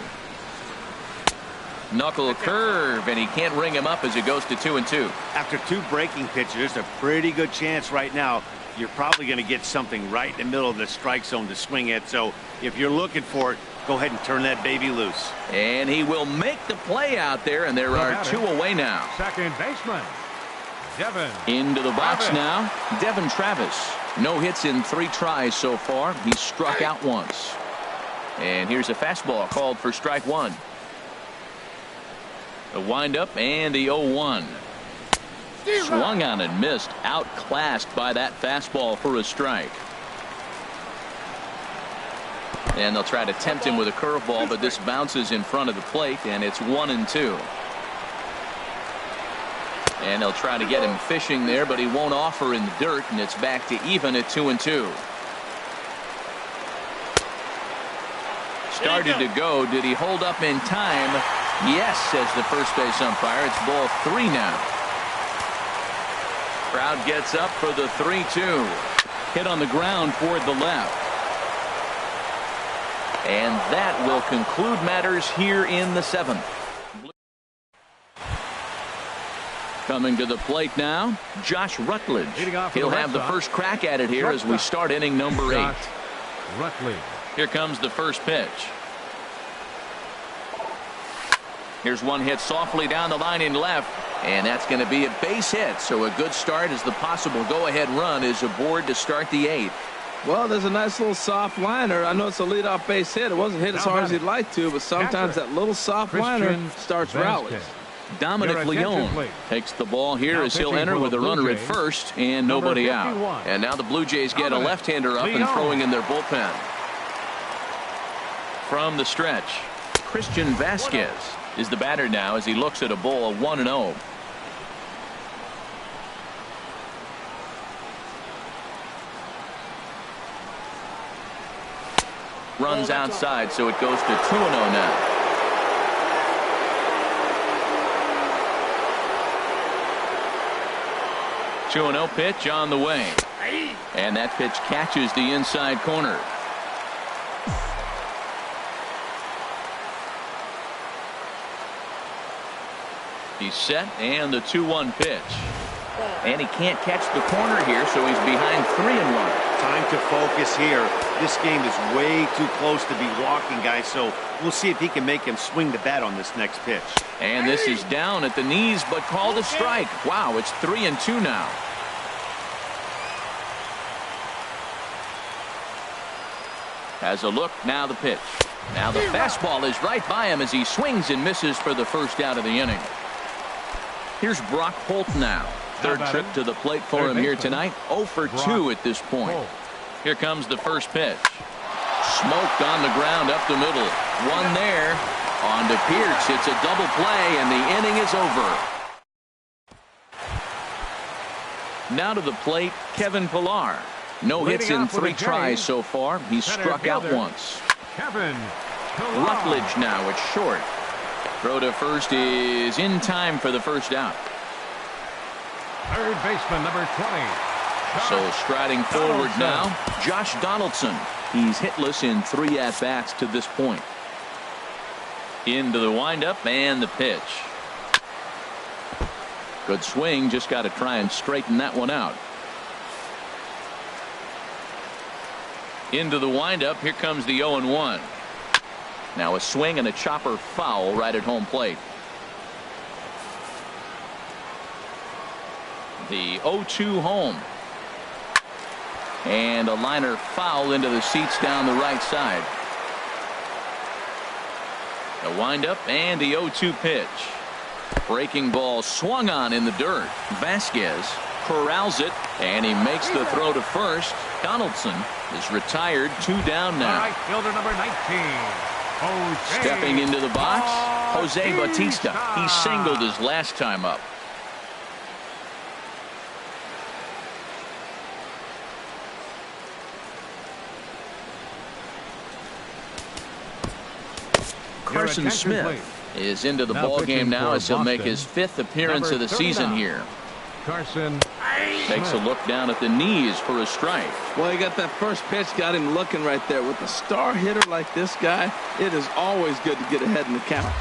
Speaker 1: Knuckle curve, and he can't ring him up as it goes to 2-2.
Speaker 3: After 2 breaking pitches, there's a pretty good chance right now you're probably going to get something right in the middle of the strike zone to swing at. So if you're looking for it, go ahead and turn that baby loose.
Speaker 1: And he will make the play out there, and there are 2 away now.
Speaker 4: Second baseman, Devin.
Speaker 1: Into the box now, Devin Travis. No hits in 3 tries so far. He's struck out once. And here's a fastball called for strike 1. The windup and the 0-1. Swung on and missed. Outclassed by that fastball for a strike. And they'll try to tempt him with a curveball, but this bounces in front of the plate, and it's 1-2. And they'll try to get him fishing there, but he won't offer in the dirt, and it's back to even at 2-2. Started to go. Did he hold up in time? Yes, says the first base umpire. It's ball 3 now. Crowd gets up for the 3-2. Hit on the ground toward the left. And that will conclude matters here in the 7th. Coming to the plate now, Josh Rutledge. He'll have the first crack at it here as we start inning number 8.
Speaker 4: Rutledge.
Speaker 1: Here comes the first pitch. Here's one hit softly down the line in left, and that's going to be a base hit. So a good start as the possible go-ahead run is aboard to start the 8th.
Speaker 2: Well, there's a nice little soft liner. I know it's a leadoff base hit. It wasn't hit as hard as he'd like to, but sometimes that little soft liner starts rallies.
Speaker 1: Dominic Leone takes the ball here as he'll enter with a runner at first and nobody out. And now the Blue Jays get a left-hander up and throwing in their bullpen. From the stretch, Christian Vasquez is the batter now as he looks at a ball 1-0. Runs outside, so it goes to 2-0 now. Two-0 pitch on the way. And that pitch catches the inside corner. He's set, and the 2-1 pitch. And he can't catch the corner here, so he's behind 3-1.
Speaker 3: Time to focus here. This game is way too close to be walking, guys, so we'll see if he can make him swing the bat on this next pitch.
Speaker 1: And this is down at the knees, but called a strike. Wow, it's 3-2 now. Has a look, now the pitch. Now the fastball is right by him as he swings and misses for the first out of the inning. Here's Brock Holt now. Third trip to the plate for him here tonight. 0 for 2 at this point. Here comes the first pitch. Smoked on the ground up the middle. One there. On to Pierce. It's a double play, and the inning is over. Now to the plate, Kevin Pillar. No hits in 3 tries so far. He's struck out once.
Speaker 4: Kevin
Speaker 1: Rutledge now at short. Throw to first is in time for the first out.
Speaker 4: Third baseman, number 20.
Speaker 1: So striding forward now, Josh Donaldson. He's hitless in 3 at-bats to this point. Into the windup and the pitch. Good swing, just got to try and straighten that one out. Into the windup, here comes the 0-1. Now a swing and a chopper foul right at home plate. The 0-2 home. And a liner foul into the seats down the right side. A windup and the 0-2 pitch. Breaking ball swung on in the dirt. Vasquez corrals it, and he makes the throw to first. Donaldson is retired, 2 down now.
Speaker 4: Right fielder number 19. Jose
Speaker 1: Stepping into the box, Jose Bautista. He singled his last time up. Carson Smith is into the ball game now as he'll make his 5th appearance of the season here.
Speaker 4: Carson
Speaker 1: Takes a look down at the knees for a strike.
Speaker 2: Well, he got that first pitch, got him looking right there. With a star hitter like this guy, it is always good to get ahead in the count.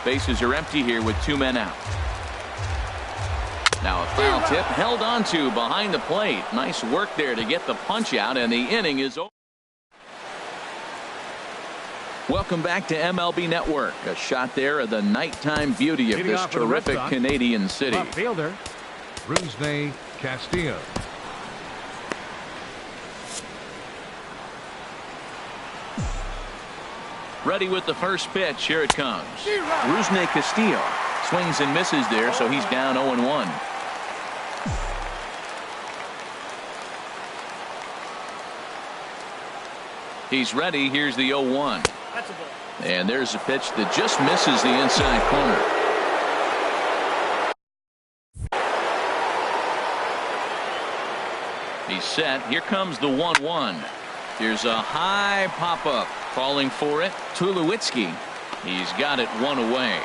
Speaker 1: Bases are empty here with 2 men out. Now a foul tip held onto behind the plate. Nice work there to get the punch out, and the inning is over. Welcome back to MLB Network. A shot there of the nighttime beauty of this terrific Canadian city.
Speaker 4: Left fielder, Rusney Castillo.
Speaker 1: Ready with the first pitch. Here it comes. Rusney Castillo swings and misses there, so he's down 0-1. He's ready. Here's the 0-1. And there's a pitch that just misses the inside corner. He's set. Here comes the 1-1. Here's a high pop-up. Falling for it, Tulowitzki. He's got it one away.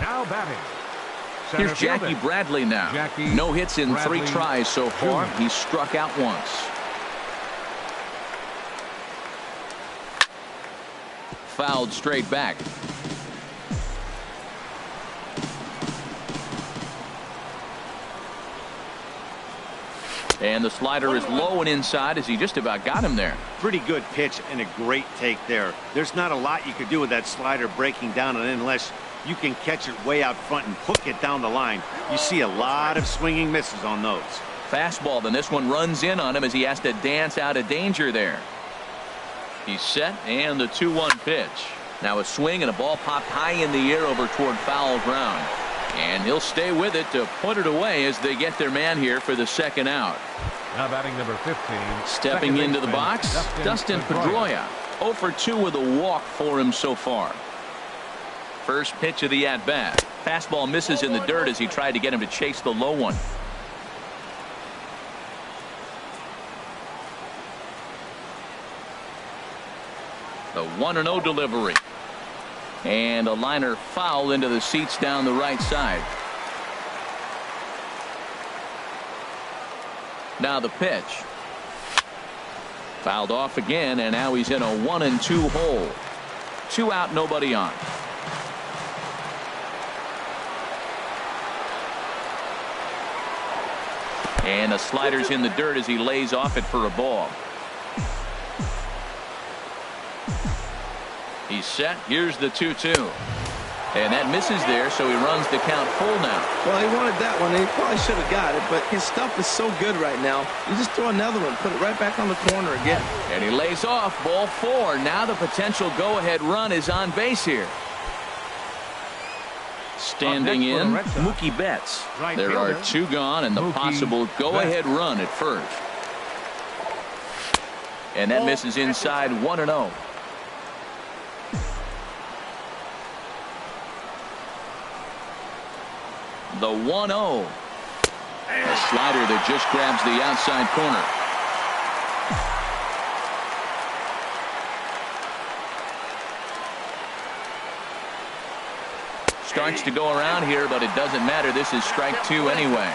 Speaker 4: Now batting.
Speaker 1: Here's Jackie Bradley now. No hits in 3 tries so far. He's struck out once. Fouled straight back. And the slider is low and inside as he just about got him there.
Speaker 3: Pretty good pitch and a great take there. There's not a lot you could do with that slider breaking down and unless you can catch it way out front and hook it down the line. You see a lot of swinging misses on those.
Speaker 1: Fastball, then this one runs in on him as he has to dance out of danger there. He's set and the 2-1 pitch. Now a swing and a ball popped high in the air over toward foul ground. And he'll stay with it to put it away as they get their man here for the second out.
Speaker 4: Now batting number 15.
Speaker 1: Stepping into the box, Dustin Pedroia. 0 for 2 with a walk for him so far. First pitch of the at-bat. Fastball misses in the dirt as he tried to get him to chase the low one. The 1-0 delivery. And a liner foul into the seats down the right side. Now the pitch. Fouled off again, and now he's in a 1-2 hole. 2 out, nobody on. And the slider's in the dirt as he lays off it for a ball. He's set. Here's the 2-2. And that misses there, so he runs the count full now.
Speaker 2: Well, he wanted that one, and he probably should have got it, but his stuff is so good right now. You just throw another one, put it right back on the corner again.
Speaker 1: And he lays off, ball 4. Now the potential go-ahead run is on base here. Standing in, Mookie Betts. There are 2 gone, and the possible go-ahead run at first. And that misses inside 1-0. The 1-0. A slider that just grabs the outside corner. Starts to go around here, but it doesn't matter. This is strike 2 anyway.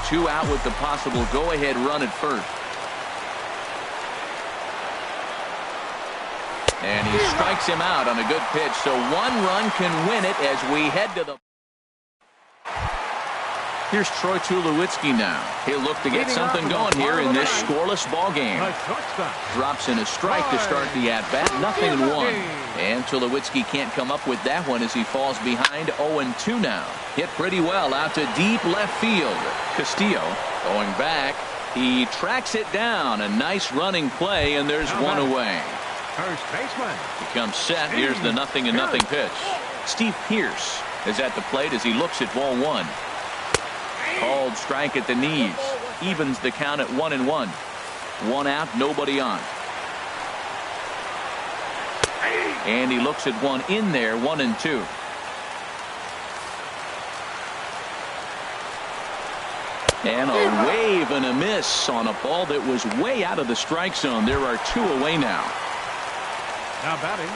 Speaker 1: 2 out with the possible go-ahead run at first. And he strikes him out on a good pitch, so 1 run can win it as we head to the... Here's Troy Tulowitzki now. He'll look to get something going here in this scoreless ball game. Drops in a strike to start the at-bat. 0-1. And Tulowitzki can't come up with that one as he falls behind 0-2 now. Hit pretty well out to deep left field. Castillo going back. He tracks it down. A nice running play, and there's 1 away.
Speaker 4: First baseman.
Speaker 1: He comes set. Here's the 0-0 pitch. Steve Pearce is at the plate as he looks at ball 1. Called strike at the knees. Evens the count at 1-1. 1 out, nobody on. And he looks at one in there, 1-2. And a wave and a miss on a ball that was way out of the strike zone. There are 2 away now.
Speaker 4: Now batting,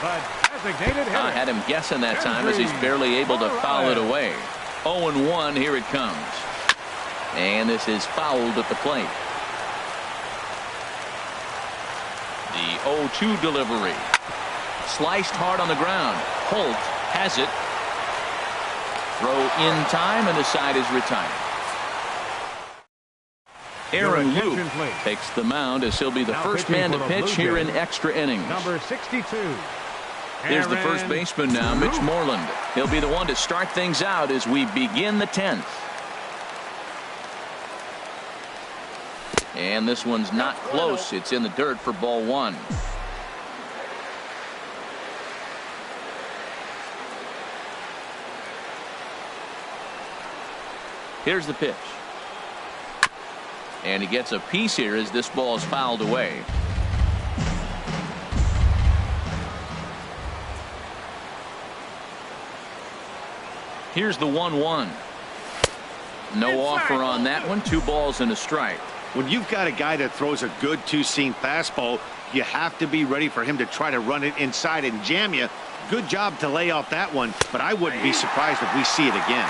Speaker 4: but designated hitter.
Speaker 1: I had him guessing that time as he's barely able to foul it away. 0-1, here it comes. And this is fouled at the plate. The 0-2 delivery. Sliced hard on the ground. Holt has it. Throw in time, and the side is retired. Aaron Loup takes the mound as he'll be the first man to pitch here in extra innings.
Speaker 4: Number 62.
Speaker 1: Here's the first baseman now, Mitch Moreland. He'll be the one to start things out as we begin the 10th. And this one's not close. It's in the dirt for ball 1. Here's the pitch. And he gets a piece here as this ball is fouled away. Here's the 1-1. No offer on that one. 2 balls and a strike.
Speaker 3: When you've got a guy that throws a good two-seam fastball, you have to be ready for him to try to run it inside and jam you. Good job to lay off that one, but I wouldn't be surprised if we see it again.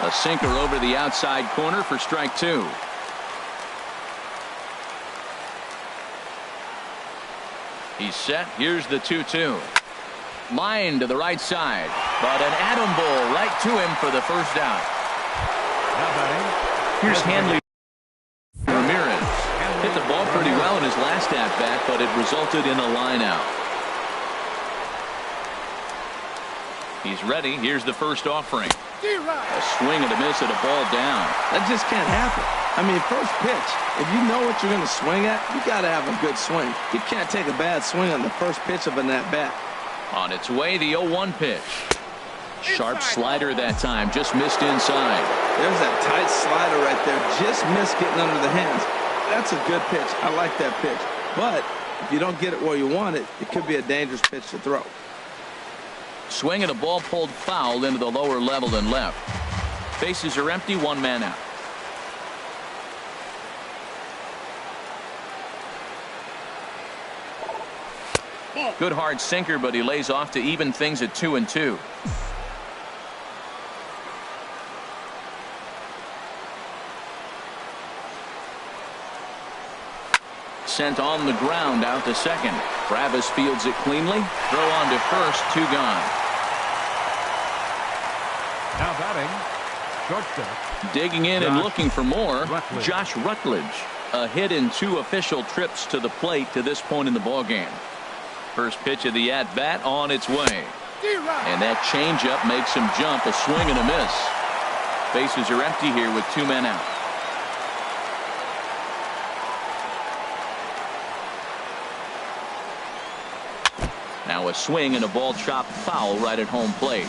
Speaker 1: A sinker over the outside corner for strike 2. He's set. Here's the 2-2. Line to the right side, but an atom ball right to him for the first out. Here's Hanley Ramirez. Hit the ball pretty well in his last at-bat, but it resulted in a line out. He's ready. Here's the first offering. A swing and a miss at a ball down.
Speaker 2: That just can't happen. I mean, first pitch, if you know what you're going to swing at, you got to have a good swing. You can't take a bad swing on the first pitch of an at-bat.
Speaker 1: On its way, the 0-1 pitch. Sharp slider that time, just missed inside.
Speaker 2: There's that tight slider right there, just missed getting under the hands. That's a good pitch. I like that pitch. But if you don't get it where you want it, it could be a dangerous pitch to throw.
Speaker 1: Swing and a ball pulled foul into the lower level and left. Bases are empty, 1 man out. Good hard sinker, but he lays off to even things at 2-2. Sent on the ground out to second. Travis fields it cleanly. Throw on to first, 2 gone.
Speaker 4: Now batting, shortstop.
Speaker 1: Digging in and looking for more,
Speaker 4: Rutledge.
Speaker 1: Josh Rutledge. A hit in 2 official trips to the plate to this point in the ballgame. First pitch of the at-bat on its way. And that changeup makes him jump. A swing and a miss. Bases are empty here with 2 men out. Now a swing and a ball chopped foul right at home plate.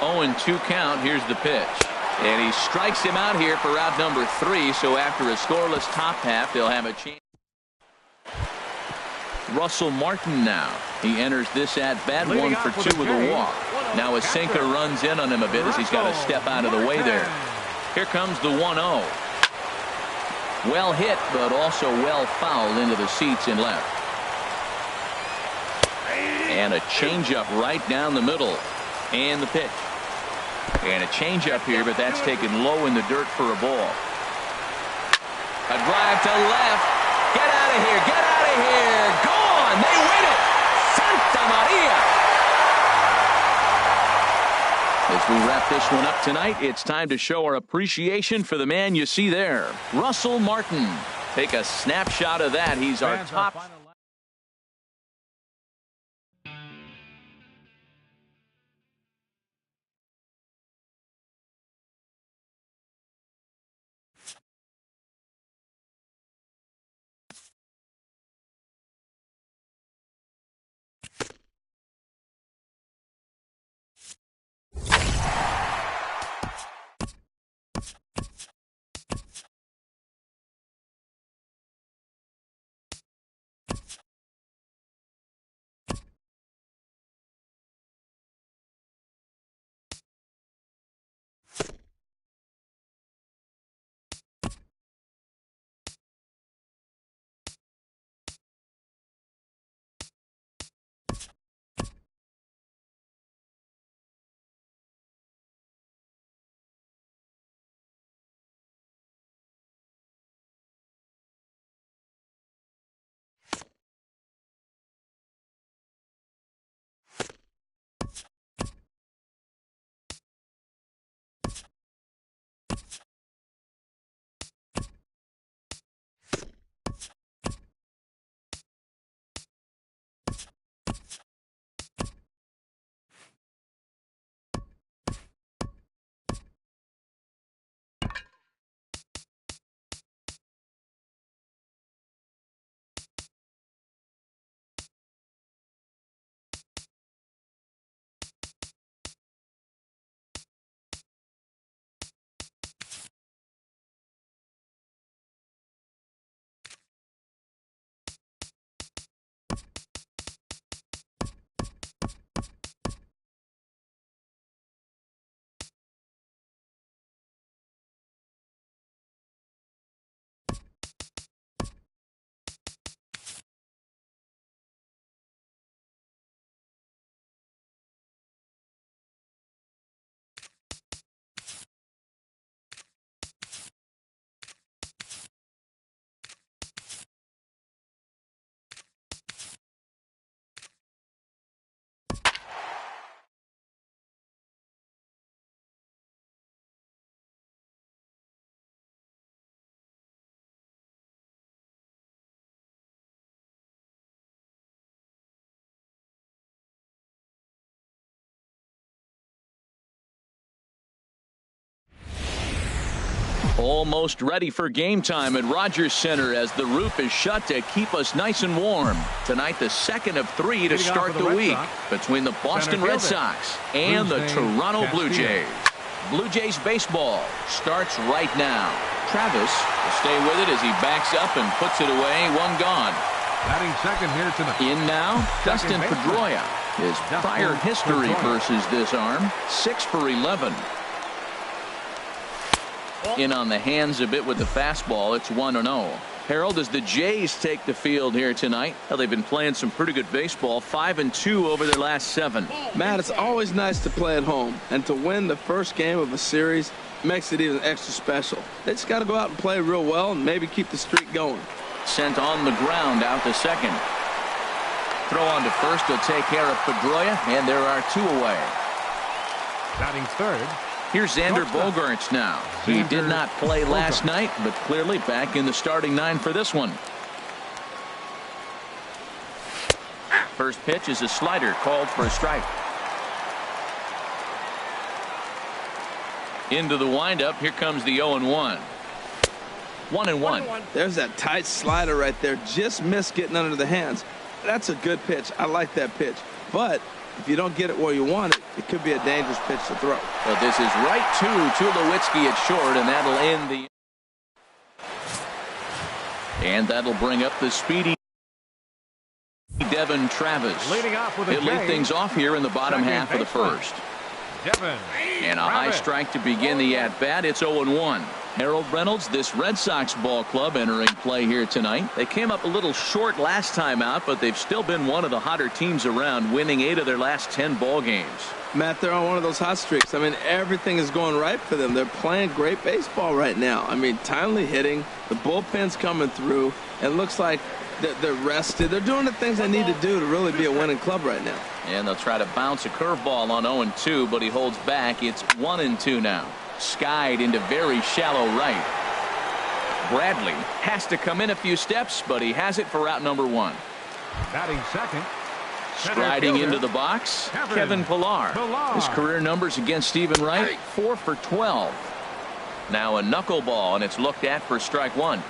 Speaker 1: Oh, and 2 count. Here's the pitch. And he strikes him out here for out number 3. So after a scoreless top half, they'll have a chance. Russell Martin now. He enters this at bat, 1 for 2 with a walk. Now a sinker runs in on him a bit as he's got to step out of the way there. Here comes the 1-0. Well hit, but also well fouled into the seats in left. And a changeup right down the middle. And the pitch. And a changeup here, but that's taken low in the dirt for a ball. A drive to left. Get out of here. Get out of here. Gone. They win it. Santa Maria. As we wrap this one up tonight, it's time to show our appreciation for the man you see there, Russell Martin. Take a snapshot of that. He's our top Almost ready for game time at Rogers Center as the roof is shut to keep us nice and warm. Tonight, the second of 3 to start the week between the Boston Red Sox and the Toronto Blue Jays. Blue Jays baseball starts right now. Travis will stay with it as he backs up and puts it away. One gone.
Speaker 4: Batting second here tonight.
Speaker 1: In now, Dustin Pedroia. His prior history versus this arm, 6 for 11. In on the hands a bit with the fastball. It's 1-0. Harold, as the Jays take the field here tonight, well, they've been playing some pretty good baseball, 5-2 over their last 7.
Speaker 2: Matt, it's always nice to play at home, and to win the first game of a series makes it even extra special. They just got to go out and play real well and maybe keep the streak going.
Speaker 1: Sent on the ground out to second. Throw on to first will take care of Pedroia, and there are 2 away.
Speaker 4: Batting third.
Speaker 1: Here's Xander Bogaerts now. He did not play last night, but clearly back in the starting 9 for this one. First pitch is a slider called for a strike. Into the windup. Here comes the 0-1. 1-1.
Speaker 2: There's that tight slider right there. Just missed getting under the hands. That's a good pitch. I like that pitch. But if you don't get it where you want it, it could be a dangerous pitch to throw.
Speaker 1: But this is right to Tulowitzki at short, and that'll end the. And that'll bring up the speedy Devon Travis.
Speaker 4: Leading off with a
Speaker 1: He'll lead things off here in the bottom half of the first.
Speaker 4: Devon
Speaker 1: and a high strike to begin the at-bat. It's 0-1. Harold Reynolds, this Red Sox ball club entering play here tonight. They came up a little short last time out, but they've still been one of the hotter teams around, winning 8 of their last 10 ball games.
Speaker 2: Matt, they're on one of those hot streaks. I mean, everything is going right for them. They're playing great baseball right now. I mean, timely hitting, the bullpen's coming through. It looks like they're rested. They're doing the things they need to do to really be a winning club right now.
Speaker 1: And they'll try to bounce a curveball on 0-2, but he holds back. It's 1-2 now. Skied into very shallow right. Bradley has to come in a few steps, but he has it for out number 1.
Speaker 4: Batting second.
Speaker 1: Striding into the box, Kevin Pillar. His career numbers against Stephen Wright, 4 for 12. Now a knuckleball, and it's looked at for strike 1.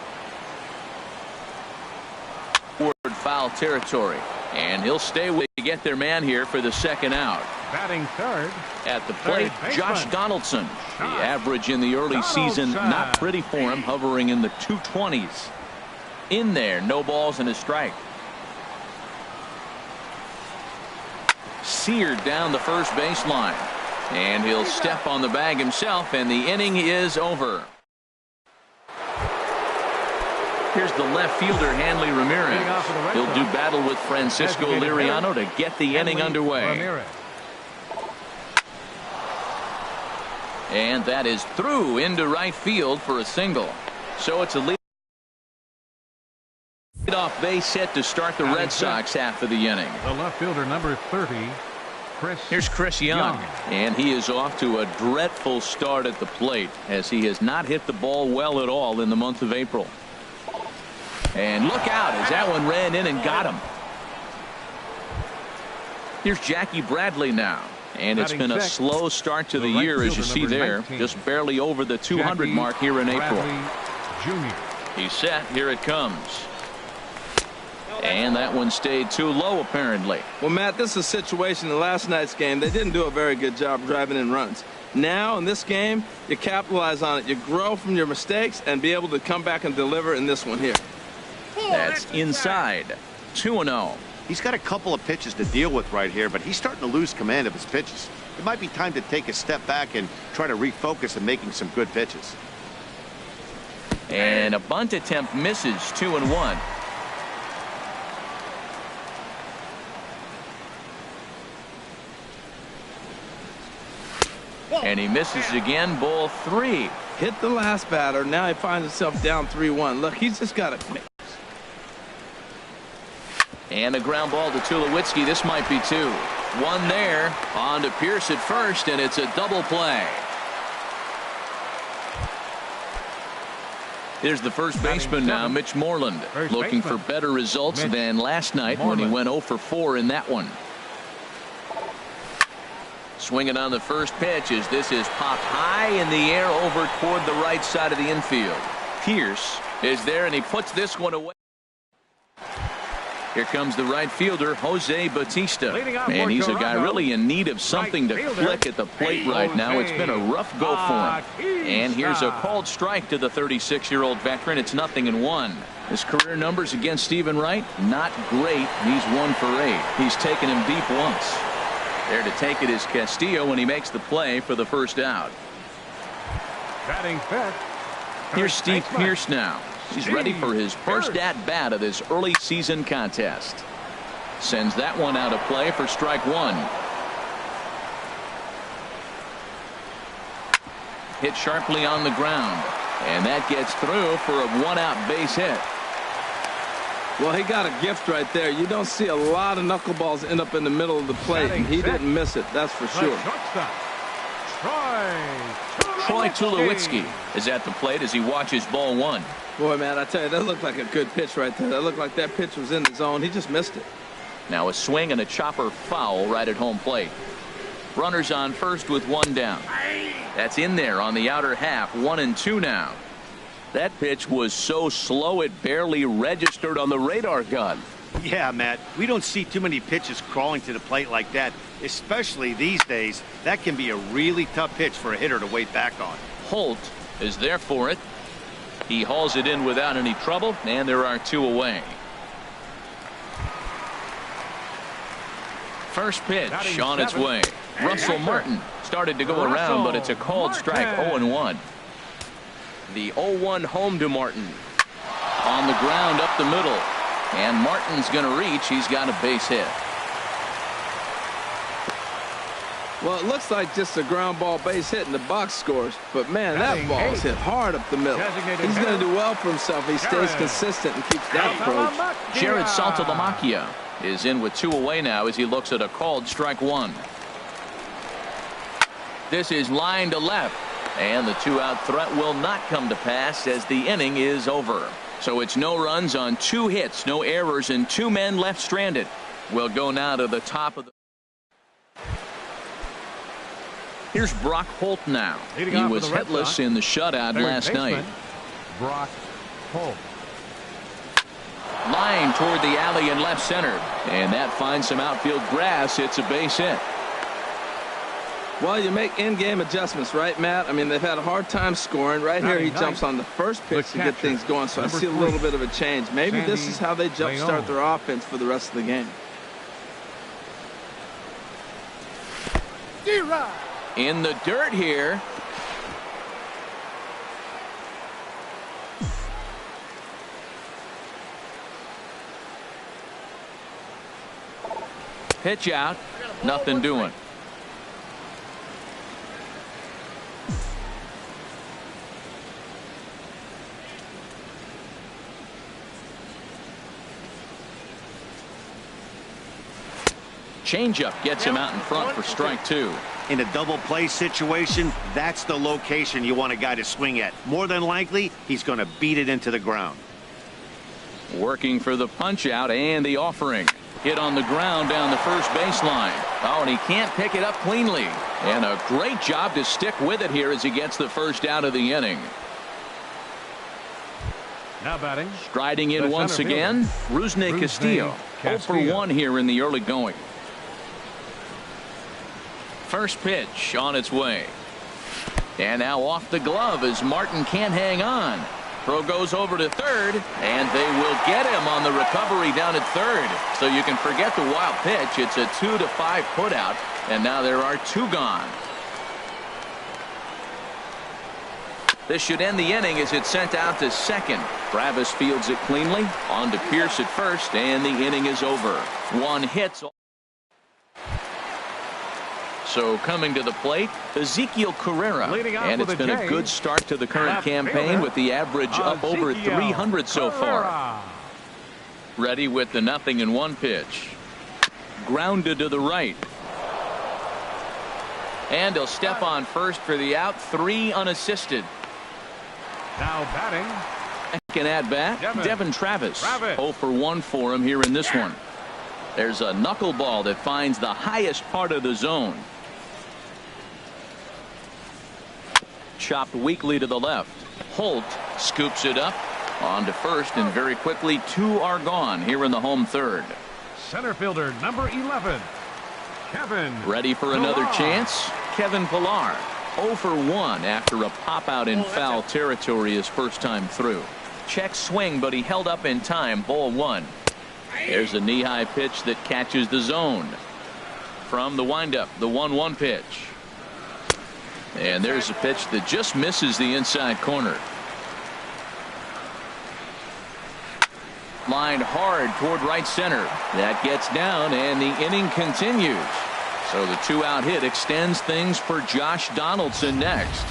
Speaker 1: Toward foul territory, and he'll stay with to get their man here for the second out.
Speaker 4: Batting third.
Speaker 1: At the plate, Josh Donaldson. The average in the early season, not pretty for him, hovering in the 220s. In there, no balls and a strike. Seared down the first baseline, and he'll step on the bag himself, and the inning is over. Here's the left fielder, Hanley Ramirez. He'll do battle with Francisco Liriano to get the inning underway. And that is through into right field for a single. So it's a lead-off base hit to start the Red Sox half of the inning.
Speaker 4: The left fielder, number 30,
Speaker 1: Here's Chris Young. And he is off to a dreadful start at the plate, as he has not hit the ball well at all in the month of April. And look out as that one ran in and got him. Here's Jackie Bradley now. And it's been a slow start to the year, as you see there. Just barely over the 200 mark here in April. He's set. Here it comes. And that one stayed too low, apparently.
Speaker 2: Well, Matt, this is a situation in last night's game. They didn't do a very good job driving in runs. Now, in this game, you capitalize on it. You grow from your mistakes and be able to come back and deliver in this one here.
Speaker 1: That's inside. 2-0.
Speaker 3: He's got a couple of pitches to deal with right here, but he's starting to lose command of his pitches. It might be time to take a step back and try to refocus on making some good pitches.
Speaker 1: And a bunt attempt misses. 2-1. And he misses again. Ball 3.
Speaker 2: Hit the last batter. Now he finds himself down 3-1. Look, he's just got to.
Speaker 1: And a ground ball to Tulowitzki. This might be 2. One there. On to Pierce at first, and it's a double play. Here's the first baseman now, Mitch Moreland, looking for better results than last night when he went 0 for 4 in that one. Swinging on the first pitch as this is popped high in the air over toward the right side of the infield. Pierce is there, and he puts this one away. Here comes the right fielder, Jose Bautista. And he's a guy really in need of something to click at the plate right now. It's been a rough go for him. And here's a called strike to the 36-year-old veteran. It's 0-1. His career numbers against Steven Wright, not great. He's 1 for 8. He's taken him deep once. There to take it is Castillo when he makes the play for the first out.
Speaker 4: Batting fifth.
Speaker 1: Here's Steve Pierce now. He's ready for his first at-bat of this early season contest. Sends that one out of play for strike 1. Hit sharply on the ground. And that gets through for a 1-out base hit.
Speaker 2: Well, he got a gift right there. You don't see a lot of knuckleballs end up in the middle of the plate, and he didn't miss it, that's for sure.
Speaker 1: Troy Tulowitzki is at the plate as he watches ball 1.
Speaker 2: Boy, man, I tell you, that looked like a good pitch right there. That looked like that pitch was in the zone. He just missed it.
Speaker 1: Now a swing and a chopper foul right at home plate. Runners on first with 1 down. That's in there on the outer half. 1-2 now. That pitch was so slow it barely registered on the radar gun.
Speaker 3: Yeah, Matt, we don't see too many pitches crawling to the plate like that, especially these days. That can be a really tough pitch for a hitter to wait back on.
Speaker 1: Holt is there for it. He hauls it in without any trouble, and there are 2 away. First pitch on its way. Russell Martin started to go around, but it's a called strike. 0-1. The 0-1 home to Martin. On the ground up the middle. And Martin's going to reach. He's got a base hit.
Speaker 2: Well, it looks like just a ground ball base hit in the box scores. But, man, that ball's hit hard up the middle. He's going to do well for himself. He stays consistent and keeps that approach.
Speaker 1: Jared Saltalamacchia is in with 2 away now as he looks at a called strike 1. This is line to left. And the 2-out threat will not come to pass as the inning is over. So it's no runs on 2 hits, no errors, and 2 men left stranded. We'll go now to the top of the... Here's Brock Holt now. He was hitless in the shutout last night.
Speaker 4: Brock Holt.
Speaker 1: Line toward the alley in left center. And that finds some outfield grass. It's a base hit.
Speaker 2: Well, you make in-game adjustments, right, Matt? I mean, they've had a hard time scoring. Right here, he jumps on the first pitch to get things going, so I see a little bit of a change. Maybe this is how they jumpstart their offense for the rest of the game.
Speaker 1: In the dirt here. Pitch out. Nothing doing. Changeup gets him out in front for strike 2.
Speaker 3: In a double play situation, that's the location you want a guy to swing at. More than likely, he's going to beat it into the ground.
Speaker 1: Working for the punch out and the offering. Hit on the ground down the first baseline. Oh, and he can't pick it up cleanly. And a great job to stick with it here as he gets the first out of the inning.
Speaker 4: Now batting.
Speaker 1: Striding in once again, Rusney Castillo. 0 for 1 here in the early going. First pitch on its way. And now off the glove as Martin can't hang on. Throw goes over to third, and they will get him on the recovery down at third. So you can forget the wild pitch. It's a 2-5 putout, and now there are 2 gone. This should end the inning as it's sent out to second. Travis fields it cleanly. On to Pierce at first, and the inning is over. 1 hit. So coming to the plate, Ezekiel Carrera. And it's been a good start to the current campaign with the average up over 300 so far. Ready with the 0-1 pitch. Grounded to the right. And he'll step on first for the out. 3 unassisted.
Speaker 4: Now batting.
Speaker 1: Second at bat, Devin Travis. 0 for 1 for him here in this one. There's a knuckleball that finds the highest part of the zone. chopped weakly to the left. Holt scoops it up on to first, and very quickly 2 are gone here in the home third.
Speaker 4: Center fielder number 11, Kevin.
Speaker 1: Ready for another chance? Kevin Pillar, 0 for 1 after a pop out in foul territory his first time through. Check swing, but he held up in time. Ball 1. There's a knee-high pitch that catches the zone. From the windup, the 1-1 pitch. And there's a pitch that just misses the inside corner. Lined hard toward right center. That gets down, and the inning continues. So the 2-out hit extends things for Josh Donaldson next.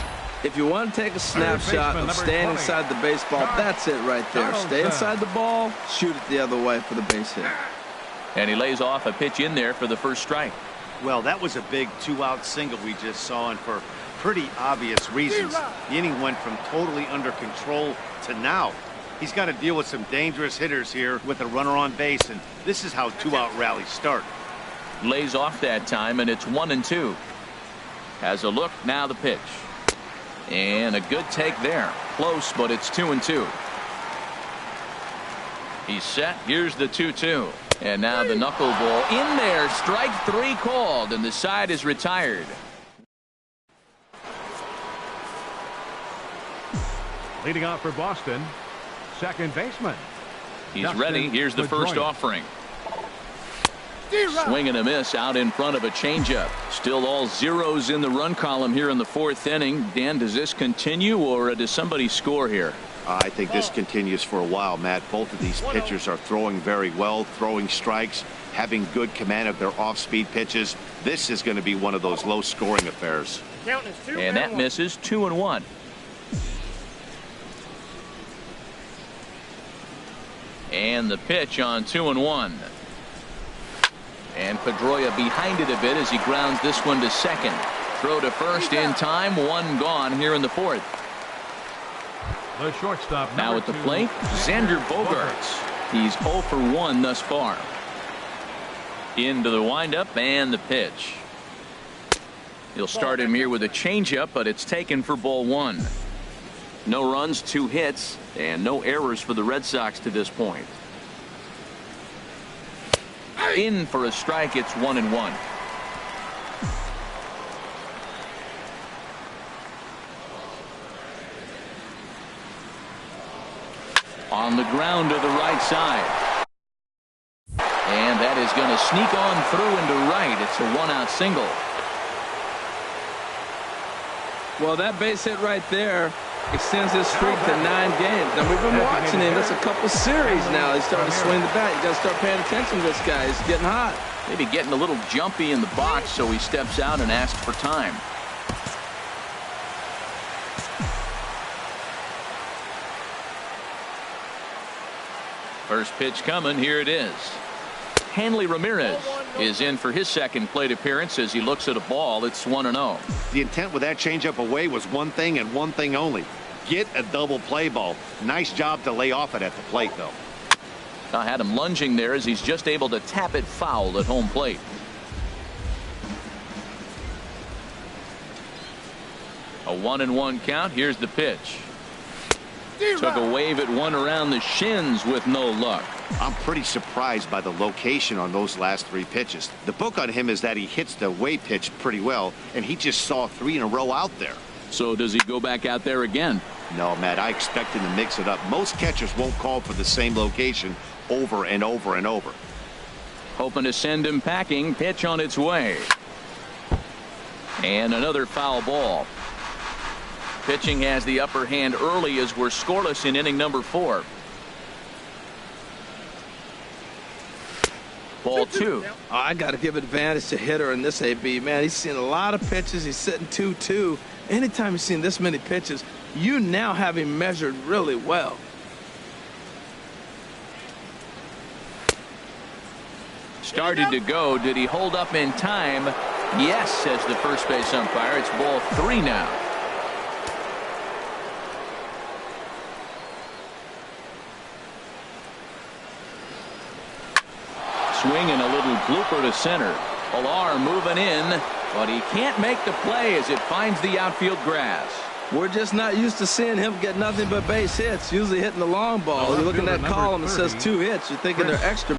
Speaker 2: If you want to take a snapshot of staying inside the baseball, that's it right there. Stay inside the ball, shoot it the other way for the base hit.
Speaker 1: And he lays off a pitch in there for the first strike.
Speaker 3: Well, that was a big 2-out single we just saw, and for pretty obvious reasons. The inning went from totally under control to now. He's got to deal with some dangerous hitters here with a runner on base, and this is how 2-out rallies start.
Speaker 1: Lays off that time, and it's 1-2. Has a look, now the pitch. And a good take there. Close, but it's 2-2. He's set. Here's the 2-2. And now the knuckleball in there. Strike 3 called, and the side is retired.
Speaker 4: Leading off for Boston, second baseman.
Speaker 1: He's
Speaker 4: Dustin
Speaker 1: ready. Here's the first
Speaker 4: Pedroia.
Speaker 1: offering. Swing and a miss out in front of a changeup. Still all zeros in the run column here in the 4th inning. Dan, does this continue, or does somebody score here?
Speaker 3: I think this continues for a while, Matt. Both of these pitchers are throwing very well, throwing strikes, having good command of their off-speed pitches. This is going to be one of those low-scoring affairs.
Speaker 1: And that misses. 2-1. And the pitch on 2-1. And Pedroia behind it a bit as he grounds this one to second. Throw to first in time. 1 gone here in the 4th.
Speaker 4: The shortstop
Speaker 1: Now at the plate, Xander Bogaerts. He's 0 for 1 thus far. Into the windup and the pitch. He'll start him here with a changeup, but it's taken for ball 1. No runs, 2 hits, and no errors for the Red Sox to this point. In for a strike. It's 1-1. On the ground to the right side. And that is going to sneak on through into right. It's a 1-out single.
Speaker 2: Well, that base hit right there extends his streak to 9 games. And we've been watching him. That's a couple series now. He's starting to swing the bat. You got to start paying attention to this guy. He's getting hot.
Speaker 1: Maybe getting a little jumpy in the box, so he steps out and asks for time. First pitch coming. Here it is. Hanley Ramirez is in for his second plate appearance as he looks at a ball. It's 1-0.
Speaker 3: The intent with that changeup away was one thing and one thing only. Get a double play ball. Nice job to lay off it at the plate, though.
Speaker 1: I had him lunging there as he's just able to tap it foul at home plate. A 1-1 count. Here's the pitch. Took a wave at one around the shins with no luck.
Speaker 3: I'm pretty surprised by the location on those last 3 pitches. The book on him is that he hits the way pitch pretty well, and he just saw 3 in a row out there.
Speaker 1: So does he go back out there again?
Speaker 3: No, Matt, I expect him to mix it up. Most catchers won't call for the same location over and over and over.
Speaker 1: Hoping to send him packing. Pitch on its way. And another foul ball. Pitching has the upper hand early as we're scoreless in inning number 4. Ball 2.
Speaker 2: I got to give advantage to hitter in this AB. Man, he's seen a lot of pitches. He's sitting 2-2. Anytime you've seen this many pitches, you now have him measured really well.
Speaker 1: Started to go. Did he hold up in time? Yes, says the first base umpire. It's ball 3 now. Swing and a little blooper to center. Pillar moving in, but he can't make the play as it finds the outfield grass.
Speaker 2: We're just not used to seeing him get nothing but base hits, usually hitting the long ball. You're looking at that column, it says 2 hits. You're thinking they're extra.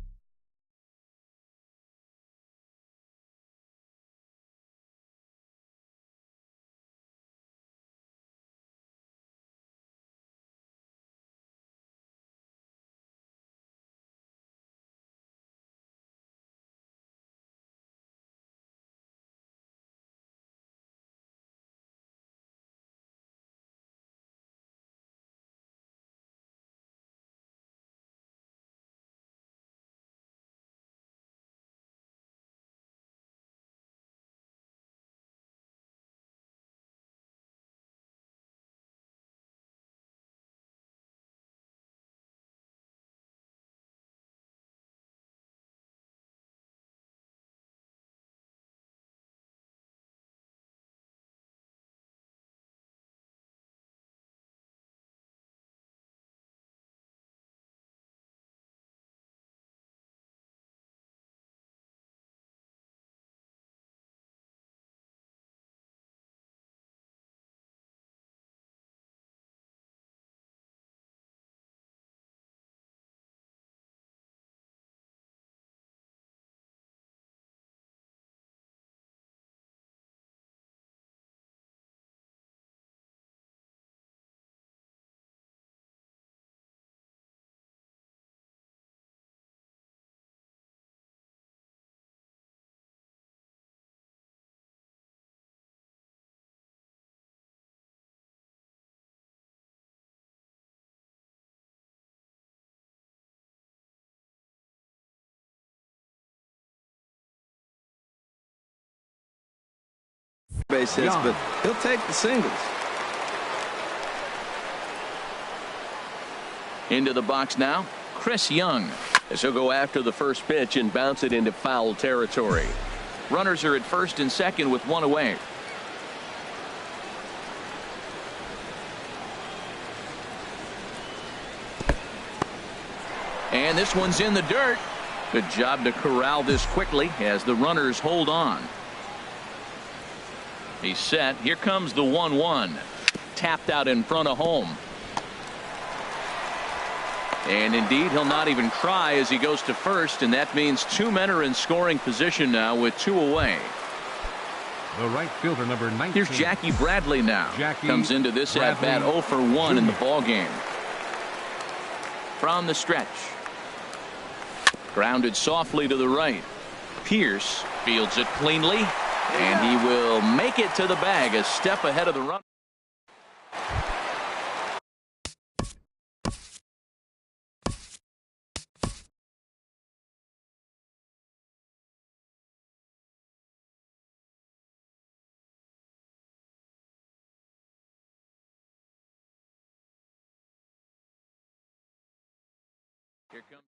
Speaker 2: Base hits, but he'll take the singles.
Speaker 1: Into the box now, Chris Young.
Speaker 5: As he'll go after the first pitch and bounce it into foul territory.
Speaker 1: Runners are at first and second with 1 away. And this one's in the dirt. Good job to corral this quickly as the runners hold on. He's set. Here comes the 1-1. Tapped out in front of home. And indeed, he'll not even try as he goes to first, and that means 2 men are in scoring position now with 2 away.
Speaker 4: The right fielder, number 19.
Speaker 1: Here's Jackie Bradley now. Comes into this at bat 0 for 1 in the ball game. From the stretch. Grounded softly to the right. Pierce fields it cleanly. And he will make it to the bag, a step ahead of the run. Here comes